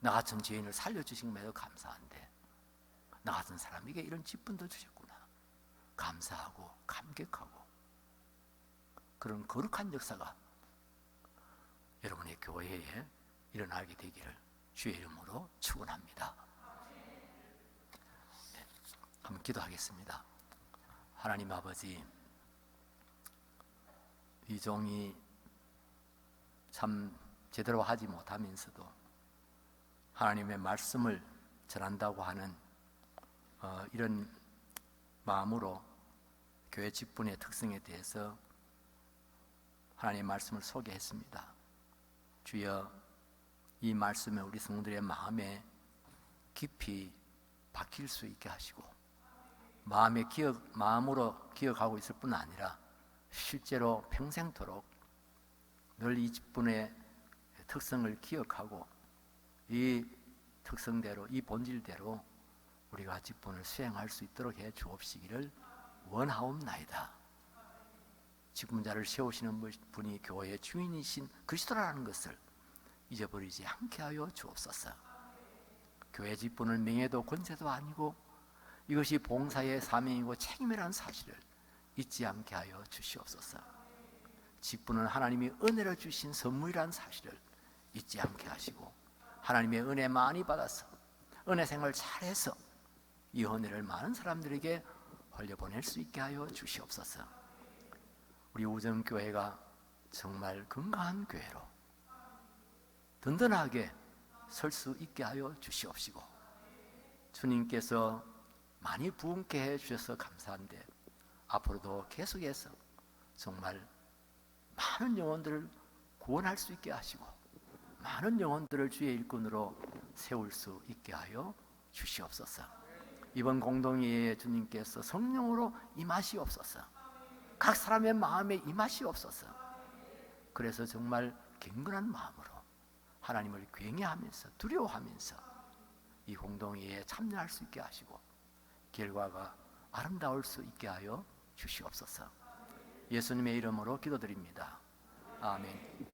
Speaker 3: 나 같은 죄인을 살려주신 매우 감사한데 나 같은 사람에게 이런 직분도 주셨구나. 감사하고 감격하고 그런 거룩한 역사가 여러분의 교회에 일어나게 되기를 주의 이름으로 축원합니다. 네, 한번 기도하겠습니다. 하나님 아버지, 이 종이 참 제대로 하지 못하면서도 하나님의 말씀을 전한다고 하는 이런 마음으로 교회 직분의 특성에 대해서 하나님의 말씀을 소개했습니다. 주여, 이 말씀에 우리 성도들의 마음에 깊이 박힐 수 있게 하시고 마음으로 기억하고 있을 뿐 아니라 실제로 평생토록 늘 이 직분의 특성을 기억하고 이 특성대로, 이 본질대로 우리가 직분을 수행할 수 있도록 해 주옵시기를 원하옵나이다. 직분자를 세우시는 분이 교회의 주인이신 그리스도라는 것을 잊어버리지 않게 하여 주옵소서. 교회 직분을 명예도 권세도 아니고 이것이 봉사의 사명이고 책임이라는 사실을 잊지 않게 하여 주시옵소서. 직분은 하나님이 은혜를 주신 선물이라는 사실을 잊지 않게 하시고 하나님의 은혜 많이 받아서 은혜 생활 잘해서 이 은혜를 많은 사람들에게 흘려보낼 수 있게 하여 주시옵소서. 우리 우정교회가 정말 건강한 교회로 든든하게 설 수 있게 하여 주시옵시고 주님께서 많이 부흥케 해 주셔서 감사한데 앞으로도 계속해서 정말 많은 영혼들을 구원할 수 있게 하시고 많은 영혼들을 주의 일꾼으로 세울 수 있게 하여 주시옵소서. 이번 공동회에 주님께서 성령으로 임하시옵소서. 각 사람의 마음에 임하시옵소서. 그래서 정말 경건한 마음으로 하나님을 경외하면서 두려워하면서 이 공동회에 참여할 수 있게 하시고 결과가 아름다울 수 있게 하여 주시옵소서. 예수님의 이름으로 기도드립니다. 아멘.